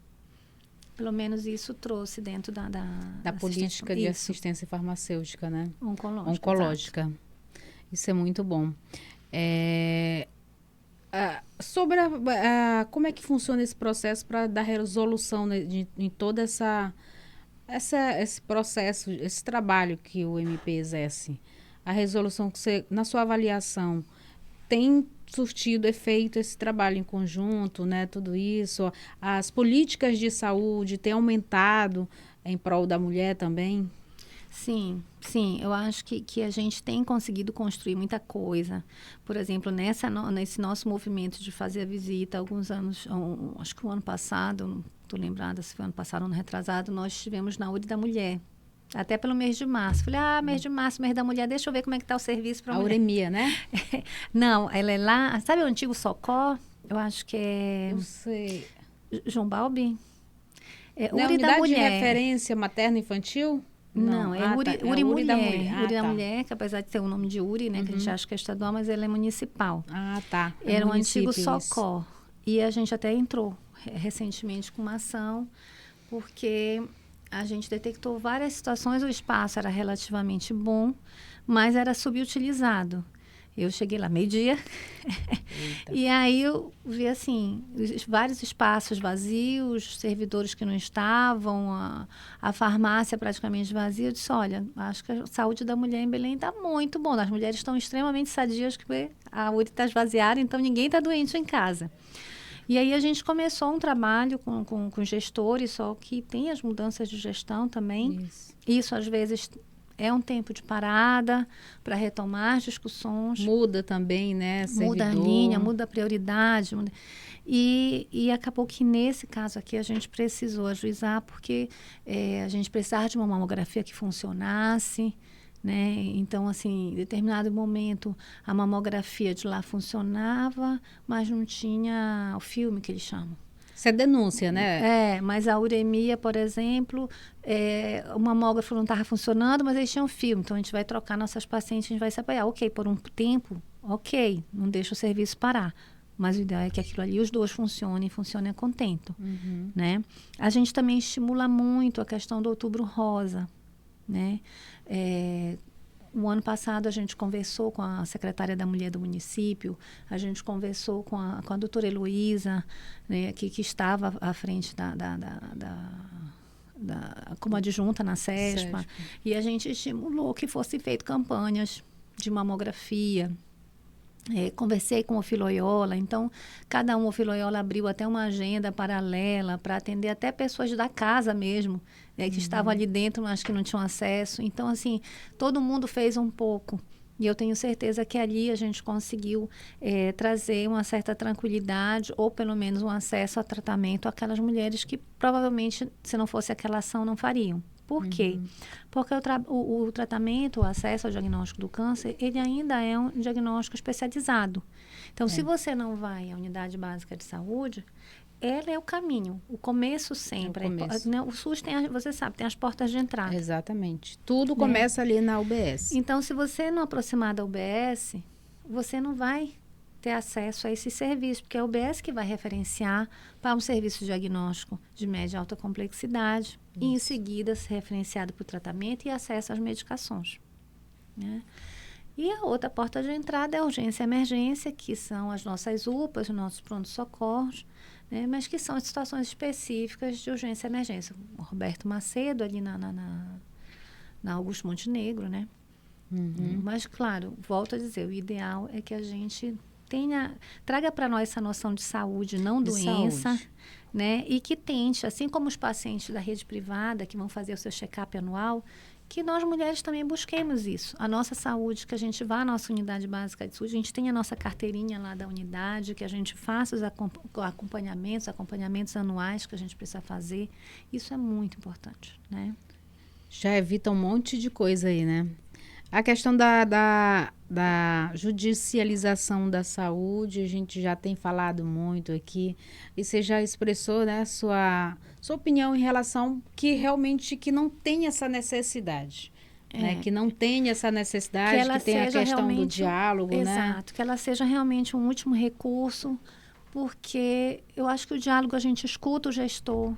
Pelo menos isso trouxe dentro da política de assistência farmacêutica, né? Oncológica. Isso é muito bom. Sobre como é que funciona esse processo para dar resolução, né, em todo esse processo, esse trabalho que o MP exerce? A resolução que você, na sua avaliação, tem surtido efeito esse trabalho em conjunto, né? Tudo isso, as políticas de saúde têm aumentado em prol da mulher também? Sim, eu acho que a gente tem conseguido construir muita coisa. Por exemplo, nesse nosso movimento de fazer a visita, alguns anos, acho que o ano passado, não estou lembrada se foi ano passado ou ano retrasado, nós estivemos na URI da Mulher, até pelo mês de março. Falei, mês de março, mês da mulher, deixa eu ver como é que está o serviço para a mulher. Uremia, né? Não, ela é lá, sabe o antigo Socó? Eu acho que é... Eu sei. João Balbi? Não é unidade de referência materno-infantil? Não, é Uri Mulher. Da Mulher. Uri da Mulher, que apesar de ter o nome de Uri, né, que a gente acha que é estadual, mas ela é municipal. Tá. Era um antigo Socó. E a gente até entrou recentemente com uma ação, porque a gente detectou várias situações, o espaço era relativamente bom, mas era subutilizado. Eu cheguei lá meio-dia. E aí eu vi, assim, vários espaços vazios, servidores que não estavam, a farmácia praticamente vazia. Eu disse, olha, acho que a saúde da mulher em Belém está muito bom. As mulheres estão extremamente sadias, que a UTI está esvaziada, então ninguém está doente em casa. E aí a gente começou um trabalho com gestores, só que tem as mudanças de gestão também. Isso às vezes é um tempo de parada para retomar as discussões. Muda também, né? Muda a linha, muda a prioridade. E acabou que nesse caso aqui a gente precisou ajuizar porque a gente precisava de uma mamografia que funcionasse. Né? Então, assim, em determinado momento, a mamografia de lá funcionava, mas não tinha o filme que eles chamam. Isso é denúncia, né? Mas a uremia, por exemplo, o mamógrafo não estava funcionando, mas eles tinham filme. Então, a gente vai trocar nossas pacientes, a gente vai se apoiar. Ok, por um tempo, ok, não deixa o serviço parar. Mas o ideal é que aquilo ali, os dois funcionem a contento. Né? A gente também estimula muito a questão do Outubro Rosa. Né? O ano passado a gente conversou com a secretária da Mulher do município, a gente conversou com a doutora Heloísa, né, que estava à frente como adjunta na CESPA, e a gente estimulou que fossem feitas campanhas de mamografia. Conversei com o Filoiola, então cada um, o Filoiola abriu até uma agenda paralela para atender até pessoas da casa mesmo, que estavam ali dentro, mas que não tinham acesso. Então, assim, todo mundo fez um pouco. E eu tenho certeza que ali a gente conseguiu trazer uma certa tranquilidade, ou pelo menos um acesso a tratamento àquelas mulheres que provavelmente, se não fosse aquela ação, não fariam. Por quê? Porque o tratamento, o acesso ao diagnóstico do câncer, ele ainda é um diagnóstico especializado. Então, se você não vai à unidade básica de saúde, ela é o caminho, o começo sempre. O SUS tem, você sabe, tem as portas de entrada. Exatamente. Tudo começa ali na UBS. Então, se você não aproximar da UBS, você não vai ter acesso a esse serviço, porque é a UBS que vai referenciar para um serviço de diagnóstico de média e alta complexidade, e em seguida ser referenciado para o tratamento e acesso às medicações. Né? E a outra porta de entrada é a urgência e emergência, que são as nossas UPAs, os nossos prontos-socorros, né? Mas que são situações específicas de urgência e emergência. O Roberto Macedo, ali na Augusto Montenegro, né? Mas, claro, volto a dizer, o ideal é que a gente traga para nós essa noção de saúde, não doença, né? E que tente, assim como os pacientes da rede privada que vão fazer o seu check-up anual, que nós mulheres também busquemos isso. A nossa saúde, que a gente vá à nossa unidade básica de saúde, a gente tenha a nossa carteirinha lá da unidade, que a gente faça os acompanhamentos anuais que a gente precisa fazer. Isso é muito importante, né? Já evita um monte de coisa aí, né? A questão da judicialização da saúde, a gente já tem falado muito aqui, e você já expressou, né, sua opinião em relação que realmente que não tem essa necessidade, né, que não tem essa necessidade, que tem a questão do diálogo, né? Exato, que ela seja realmente um último recurso, porque eu acho que o diálogo a gente escuta o gestor,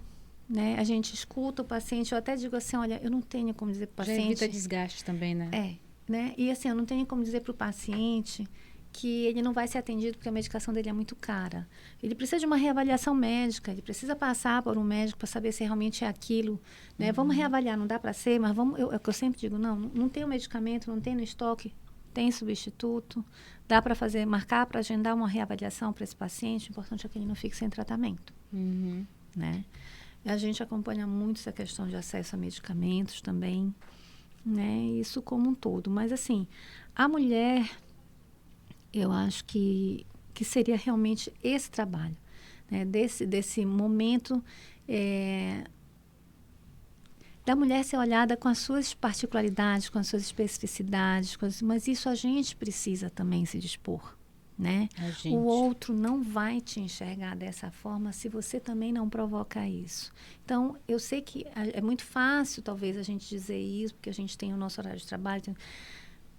né? A gente escuta o paciente, eu até digo assim, olha, eu não tenho como dizer para o paciente... Já evita desgaste também, né? Né? E assim, eu não tenho como dizer para o paciente que ele não vai ser atendido porque a medicação dele é muito cara. Ele precisa de uma reavaliação médica, ele precisa passar por um médico para saber se realmente é aquilo, né? Vamos reavaliar, não dá para ser, mas vamos... É o que eu sempre digo, não tem o medicamento, não tem no estoque, tem substituto, dá para marcar para agendar uma reavaliação para esse paciente, o importante é que ele não fique sem tratamento, né? A gente acompanha muito essa questão de acesso a medicamentos também, né? Isso como um todo. Mas, assim, a mulher, eu acho que seria realmente esse trabalho, né? Desse momento da mulher ser olhada com as suas particularidades, com as suas especificidades, mas isso a gente precisa também se dispor. Né? O outro não vai te enxergar dessa forma se você também não provoca isso. Então, eu sei que é muito fácil, talvez, a gente dizer isso, porque a gente tem o nosso horário de trabalho,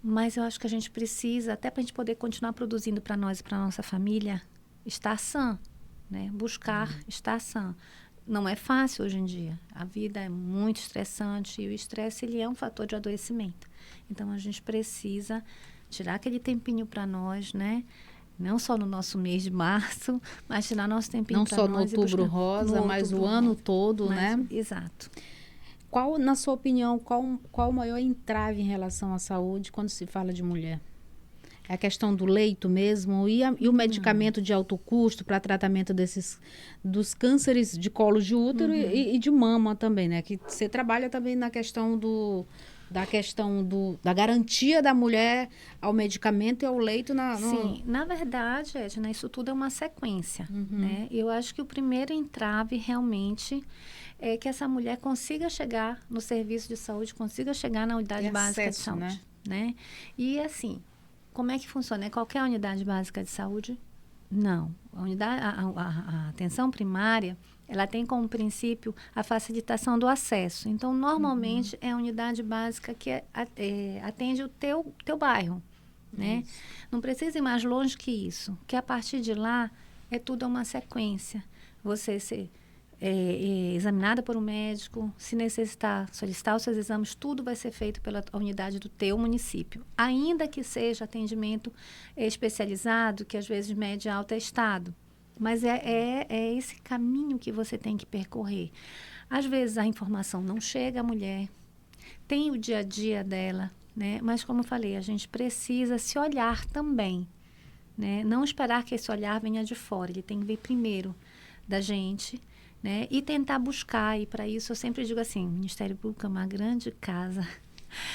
mas eu acho que a gente precisa, até para a gente poder continuar produzindo para nós e para a nossa família, estar sã, né? Buscar estar sã. Não é fácil hoje em dia. A vida é muito estressante e o estresse ele é um fator de adoecimento. Então, a gente precisa tirar aquele tempinho para nós, né? Não só no nosso mês de março, mas tirar nosso tempinho para nós. Não só no Outubro Rosa, mas o ano todo, né? Exato. Qual, na sua opinião, qual o maior entrave em relação à saúde quando se fala de mulher? É a questão do leito mesmo e o medicamento de alto custo para tratamento dos cânceres de colo de útero e de mama também, né? Que você trabalha também na questão da garantia da mulher ao medicamento e ao leito. Sim, na verdade, Edna, isso tudo é uma sequência, né? Eu acho que o primeiro entrave realmente é que essa mulher consiga chegar no serviço de saúde, consiga chegar na unidade básica de saúde, né? E assim, como é que funciona? É qualquer unidade básica de saúde? Não. A atenção primária, ela tem como princípio a facilitação do acesso. Então, normalmente, é a unidade básica que atende o teu bairro, né? Não precisa ir mais longe que isso. Que a partir de lá, é tudo uma sequência. Você ser examinada por um médico, se necessitar solicitar os seus exames, tudo vai ser feito pela unidade do teu município. Ainda que seja atendimento especializado, que às vezes mede alto estado. Mas é esse caminho que você tem que percorrer. Às vezes a informação não chega à mulher, tem o dia a dia dela, né? Mas como eu falei, a gente precisa se olhar também, né? Não esperar que esse olhar venha de fora, ele tem que vir primeiro da gente, né? E tentar buscar, e para isso eu sempre digo assim, o Ministério Público é uma grande casa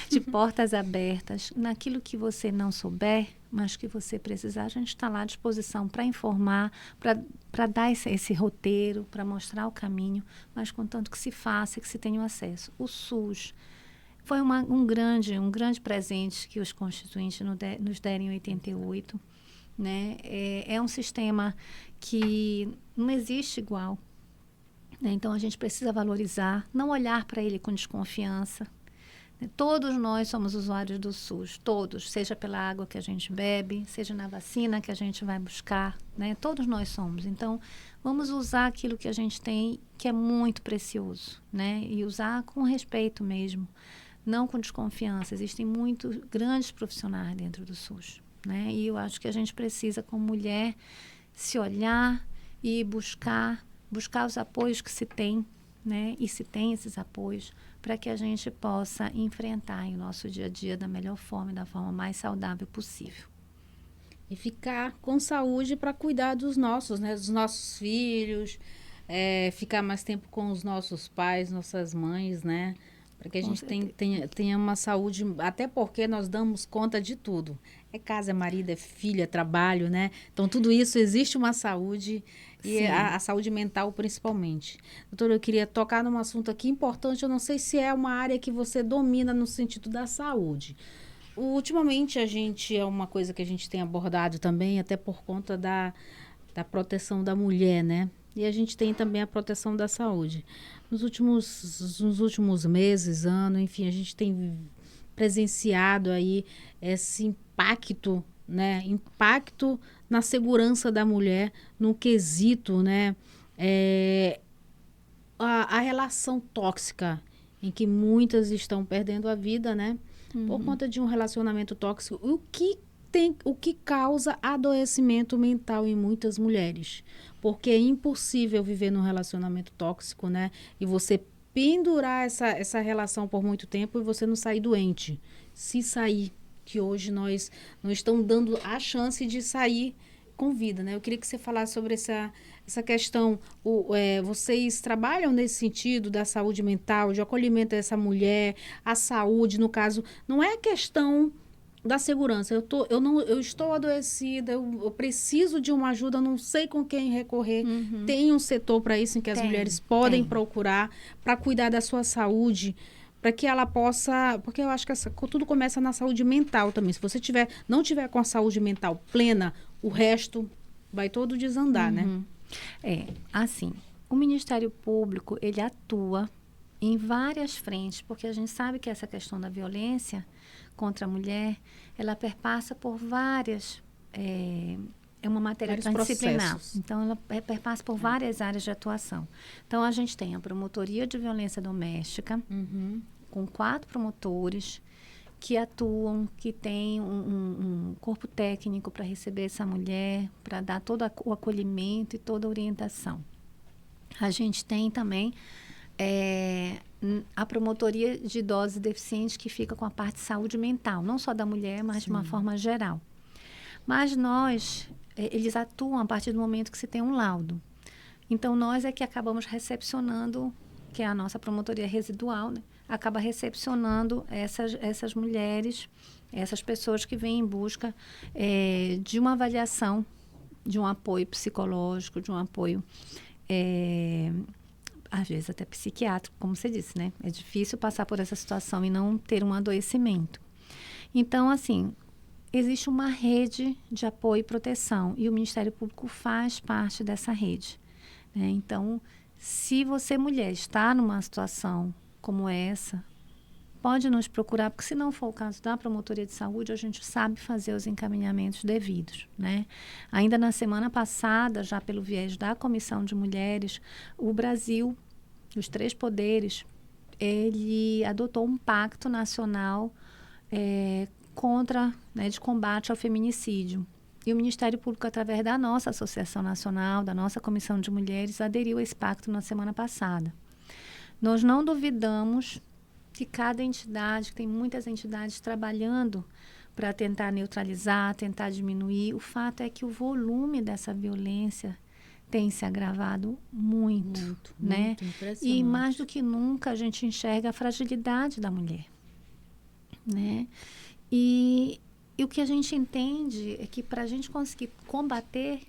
de portas abertas. Naquilo que você não souber, mas que você precisar, a gente está lá à disposição para informar, para dar esse roteiro, para mostrar o caminho, mas contanto que se faça, que se tenha o acesso. O SUS foi um grande presente que os constituintes nos deram em 88, né? É um sistema que não existe igual, né? Então, a gente precisa valorizar, não olhar para ele com desconfiança. Todos nós somos usuários do SUS, todos, seja pela água que a gente bebe, seja na vacina que a gente vai buscar, né? Todos nós somos. Então, vamos usar aquilo que a gente tem, que é muito precioso, né? E usar com respeito mesmo, não com desconfiança. Existem muitos grandes profissionais dentro do SUS, né? E eu acho que a gente precisa, como mulher, se olhar e buscar os apoios que se tem, né? E se tem esses apoios, para que a gente possa enfrentar o nosso dia a dia da melhor forma e da forma mais saudável possível. E ficar com saúde para cuidar dos nossos, né? Dos nossos filhos, ficar mais tempo com os nossos pais, nossas mães, né? Para que a gente tenha uma saúde, até porque nós damos conta de tudo. É casa, é marido, é filho, é trabalho, né? Então, tudo isso, existe uma saúde, e a saúde mental principalmente. Doutora, eu queria tocar num assunto aqui importante, eu não sei se é uma área que você domina no sentido da saúde. Ultimamente, é uma coisa que a gente tem abordado também, até por conta da proteção da mulher, né? E a gente tem também a proteção da saúde. Nos últimos meses, ano, enfim, a gente tem presenciado aí esse impacto, né? Impacto na segurança da mulher, no quesito, né? A relação tóxica, em que muitas estão perdendo a vida, né? Por conta de um relacionamento tóxico. O que causa adoecimento mental em muitas mulheres. Porque é impossível viver num relacionamento tóxico, né? E você pendurar essa relação por muito tempo e você não sair doente. Se sair, que hoje nós não estamos dando a chance de sair com vida, né? Eu queria que você falasse sobre essa questão. Vocês trabalham nesse sentido da saúde mental, de acolhimento dessa mulher, a saúde, no caso, não é questão da segurança. Eu estou adoecida, eu preciso de uma ajuda, não sei com quem recorrer. Tem um setor para isso em que as mulheres podem procurar para cuidar da sua saúde, para que ela possa... Porque eu acho que tudo começa na saúde mental também. Se você não tiver com a saúde mental plena, o resto vai todo desandar, né? Assim, o Ministério Público, ele atua em várias frentes, porque a gente sabe que essa questão da violência contra a mulher, ela perpassa por várias... É uma matéria transdisciplinar. Então, ela perpassa por várias áreas de atuação. Então, a gente tem a Promotoria de Violência Doméstica, com 4 promotores, que atuam, que têm um corpo técnico para receber essa mulher, para dar todo o acolhimento e toda a orientação. A gente tem também a promotoria de idosos e deficientes, que fica com a parte de saúde mental, não só da mulher, mas de uma forma geral. Mas eles atuam a partir do momento que se tem um laudo. Então, nós é que acabamos recepcionando, que é a nossa promotoria residual, né? Acaba recepcionando essas mulheres, essas pessoas que vêm em busca de uma avaliação, de um apoio psicológico, de um apoio, às vezes até psiquiátrico, como você disse, né? É difícil passar por essa situação e não ter um adoecimento. Então, assim, existe uma rede de apoio e proteção, e o Ministério Público faz parte dessa rede, né? Então, se você, mulher, está numa situação como essa, pode nos procurar, porque se não for o caso da promotoria de saúde, a gente sabe fazer os encaminhamentos devidos, né? Ainda na semana passada, já pelo viés da Comissão de Mulheres, o Brasil, os 3 poderes, ele adotou um pacto nacional de combate ao feminicídio. E o Ministério Público, através da nossa Associação Nacional, da nossa Comissão de Mulheres, aderiu a esse pacto na semana passada. Nós não duvidamos que cada entidade, que tem muitas entidades trabalhando para tentar neutralizar, tentar diminuir. O fato é que o volume dessa violência tem se agravado muito, né? Muito impressionante. E mais do que nunca a gente enxerga a fragilidade da mulher, né? E o que a gente entende é que para a gente conseguir combater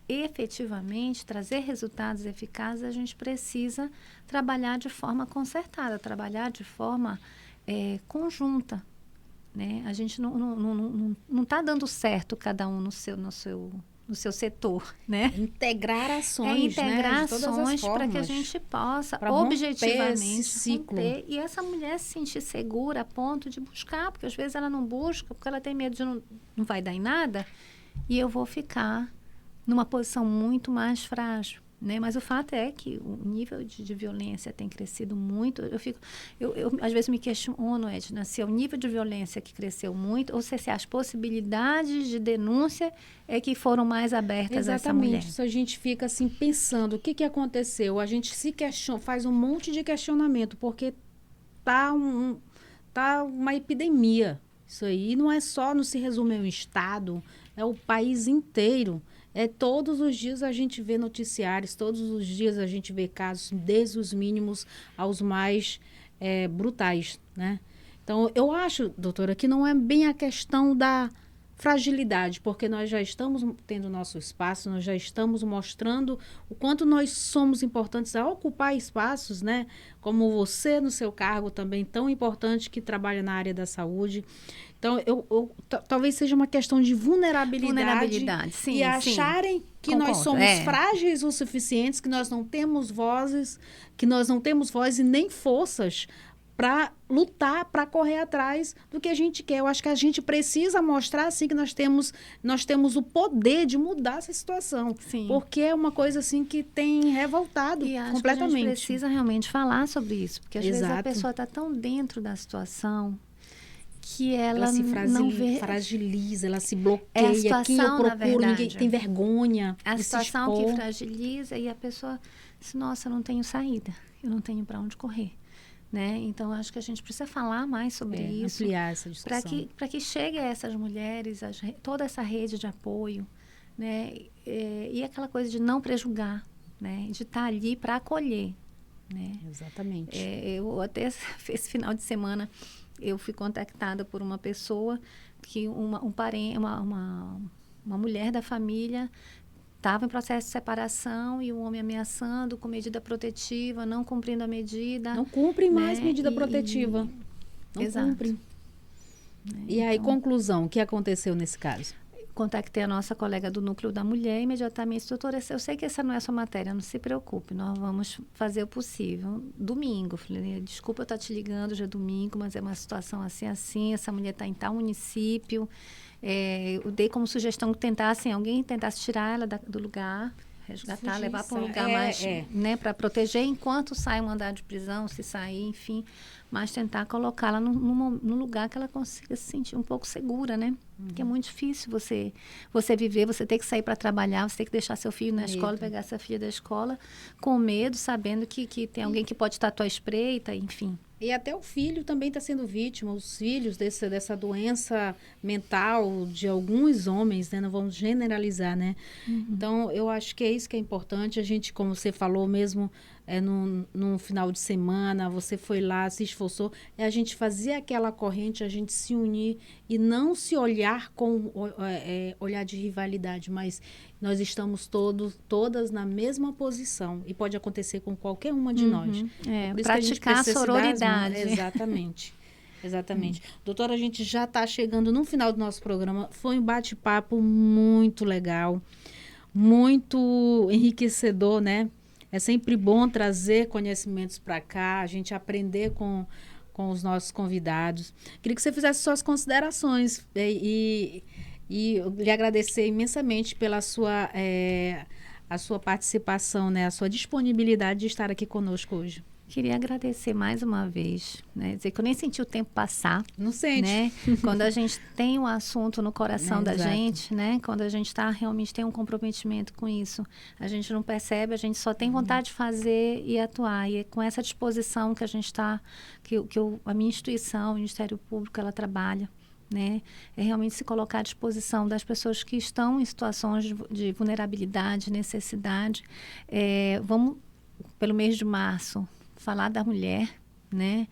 efetivamente, trazer resultados eficazes, a gente precisa trabalhar de forma concertada, trabalhar de forma conjunta, né? A gente não está dando certo cada um no seu setor, né? Integrar ações, integrar né? De todas as ações para que a formas. gente possa Pra romper objetivamente esse ciclo. romper, e essa mulher se sentir segura a ponto de buscar, porque às vezes ela não busca, porque ela tem medo de não vai dar em nada, e eu vou ficar numa posição muito mais frágil, né? Mas o fato é que o nível de violência tem crescido muito. Eu às vezes me questiono, Edna, se é o nível de violência que cresceu muito, ou se as possibilidades de denúncia que foram mais abertas a essa mulher. Exatamente. Isso a gente fica assim pensando, o que aconteceu? A gente se questiona, faz um monte de questionamento, porque tá uma epidemia. Isso aí não se resume ao estado, é o país inteiro. Todos os dias a gente vê noticiários, todos os dias a gente vê casos, desde os mínimos aos mais brutais, né? Então, eu acho, doutora, que não é bem a questão da fragilidade, porque nós já estamos tendo nosso espaço, nós já estamos mostrando o quanto nós somos importantes a ocupar espaços, né? Como você no seu cargo também tão importante, que trabalha na área da saúde. Então, talvez seja uma questão de vulnerabilidade sim, e acharem que concordo, nós somos frágeis o suficientes, que nós não temos vozes e nem forças para lutar, para correr atrás do que a gente quer. Eu acho que a gente precisa mostrar, assim, que nós temos o poder de mudar essa situação. Sim. Porque é uma coisa, assim, que tem revoltado completamente. Que a gente precisa realmente falar sobre isso. Porque, às vezes, a Exato. pessoa está tão dentro da situação que ela se não vê... fragiliza, ela se bloqueia. A situação, quem eu procuro, ninguém tem vergonha. A situação que fragiliza, e a pessoa diz, nossa, eu não tenho saída. Eu não tenho para onde correr. Né? Então, acho que a gente precisa falar mais sobre isso. Ampliar essa discussão. Para que chegue a essas mulheres, toda essa rede de apoio, né? E aquela coisa de não prejugar, né? De estar ali para acolher. Né? Exatamente. Eu até esse final de semana eu fui contactada por uma pessoa que uma mulher da família estava em processo de separação e o homem ameaçando com medida protetiva, não cumprindo a medida. Não cumpre mais medida protetiva. Não cumpre. E aí, conclusão, o que aconteceu nesse caso? Contactei a nossa colega do Núcleo da Mulher imediatamente. Doutora, eu sei que essa não é a sua matéria, não se preocupe, nós vamos fazer o possível. Domingo, falei, desculpa eu estar te ligando, já é domingo, mas é uma situação assim, essa mulher está em tal município. Eu dei como sugestão que alguém tentasse tirar ela do lugar, resgatar, Fugir, levar para um lugar é, mais, é. né, para proteger enquanto sai um mandado de prisão, se sair, enfim, mas tentar colocá-la num lugar que ela consiga se sentir um pouco segura, né? Porque é muito difícil você viver, você ter que sair para trabalhar, você ter que deixar seu filho na escola, pegar sua filha da escola, com medo, sabendo que tem alguém que pode estar à tua espreita, enfim. E até o filho também está sendo vítima, os filhos dessa doença mental de alguns homens, né? Não vamos generalizar, né? Então, eu acho que é isso que é importante. A gente, como você falou mesmo, num final de semana, você foi lá, se esforçou, é a gente fazer aquela corrente, a gente se unir e não se olhar com olhar de rivalidade, mas nós estamos todas na mesma posição e pode acontecer com qualquer uma de nós. É, Por isso que a gente praticar a precisa se dar as mãos. sororidade. Exatamente. Exatamente. Doutora, a gente já está chegando no final do nosso programa. Foi um bate-papo muito legal, muito enriquecedor, né? É sempre bom trazer conhecimentos para cá, a gente aprender com os nossos convidados. Queria que você fizesse suas considerações e eu lhe agradecer imensamente pela a sua participação, né? A sua disponibilidade de estar aqui conosco hoje. Queria agradecer mais uma vez, né? Dizer que eu nem senti o tempo passar. Não sente? Né? Quando a gente tem um assunto no coração da Exato. gente, né? Quando a gente realmente tem um comprometimento com isso, a gente não percebe, a gente só tem vontade de fazer e atuar. E é com essa disposição que a gente está, a minha instituição, o Ministério Público, ela trabalha. Né? É realmente se colocar à disposição das pessoas que estão em situações de vulnerabilidade, necessidade. Vamos, pelo mês de março, falar da mulher, né?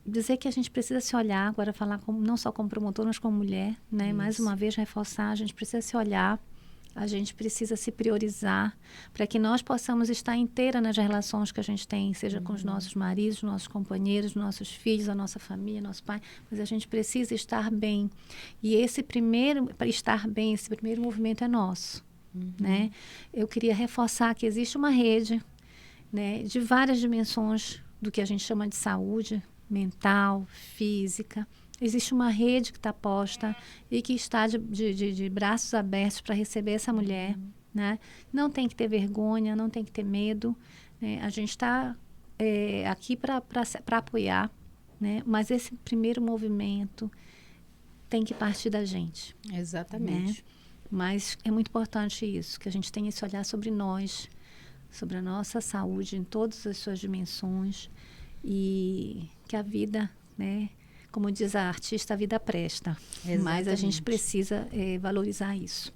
Dizer que a gente precisa se olhar, agora falar não só como promotor, mas como mulher, né? Mais uma vez reforçar, a gente precisa se olhar, a gente precisa se priorizar para que nós possamos estar inteira nas relações que a gente tem, seja com os nossos maridos, nossos companheiros, nossos filhos, a nossa família, nosso pai, mas a gente precisa estar bem. E para estar bem, esse primeiro movimento é nosso, né? Eu queria reforçar que existe uma rede, né, de várias dimensões do que a gente chama de saúde mental, física. Existe uma rede que está posta e que está de braços abertos para receber essa mulher. Né? Não tem que ter vergonha, não tem que ter medo. Né? A gente está aqui para apoiar, né? Mas esse primeiro movimento tem que partir da gente. Exatamente. Né? Mas é muito importante isso, que a gente tenha esse olhar sobre nós, sobre a nossa saúde em todas as suas dimensões e que a vida, né, como diz a artista, a vida presta. Exatamente. Mas a gente precisa valorizar isso.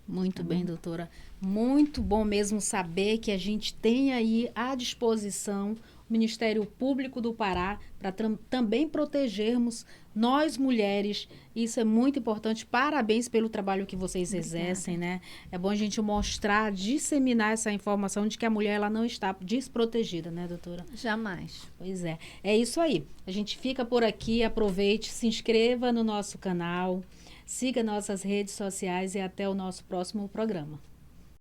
Muito bem, doutora. Muito bom mesmo saber que a gente tem aí à disposição o Ministério Público do Pará para também protegermos nós mulheres. Isso é muito importante. Parabéns pelo trabalho que vocês exercem, né? É bom a gente mostrar, disseminar essa informação de que a mulher ela não está desprotegida, né, doutora? Jamais. Pois é. É isso aí. A gente fica por aqui. Aproveite, se inscreva no nosso canal, siga nossas redes sociais e até o nosso próximo programa.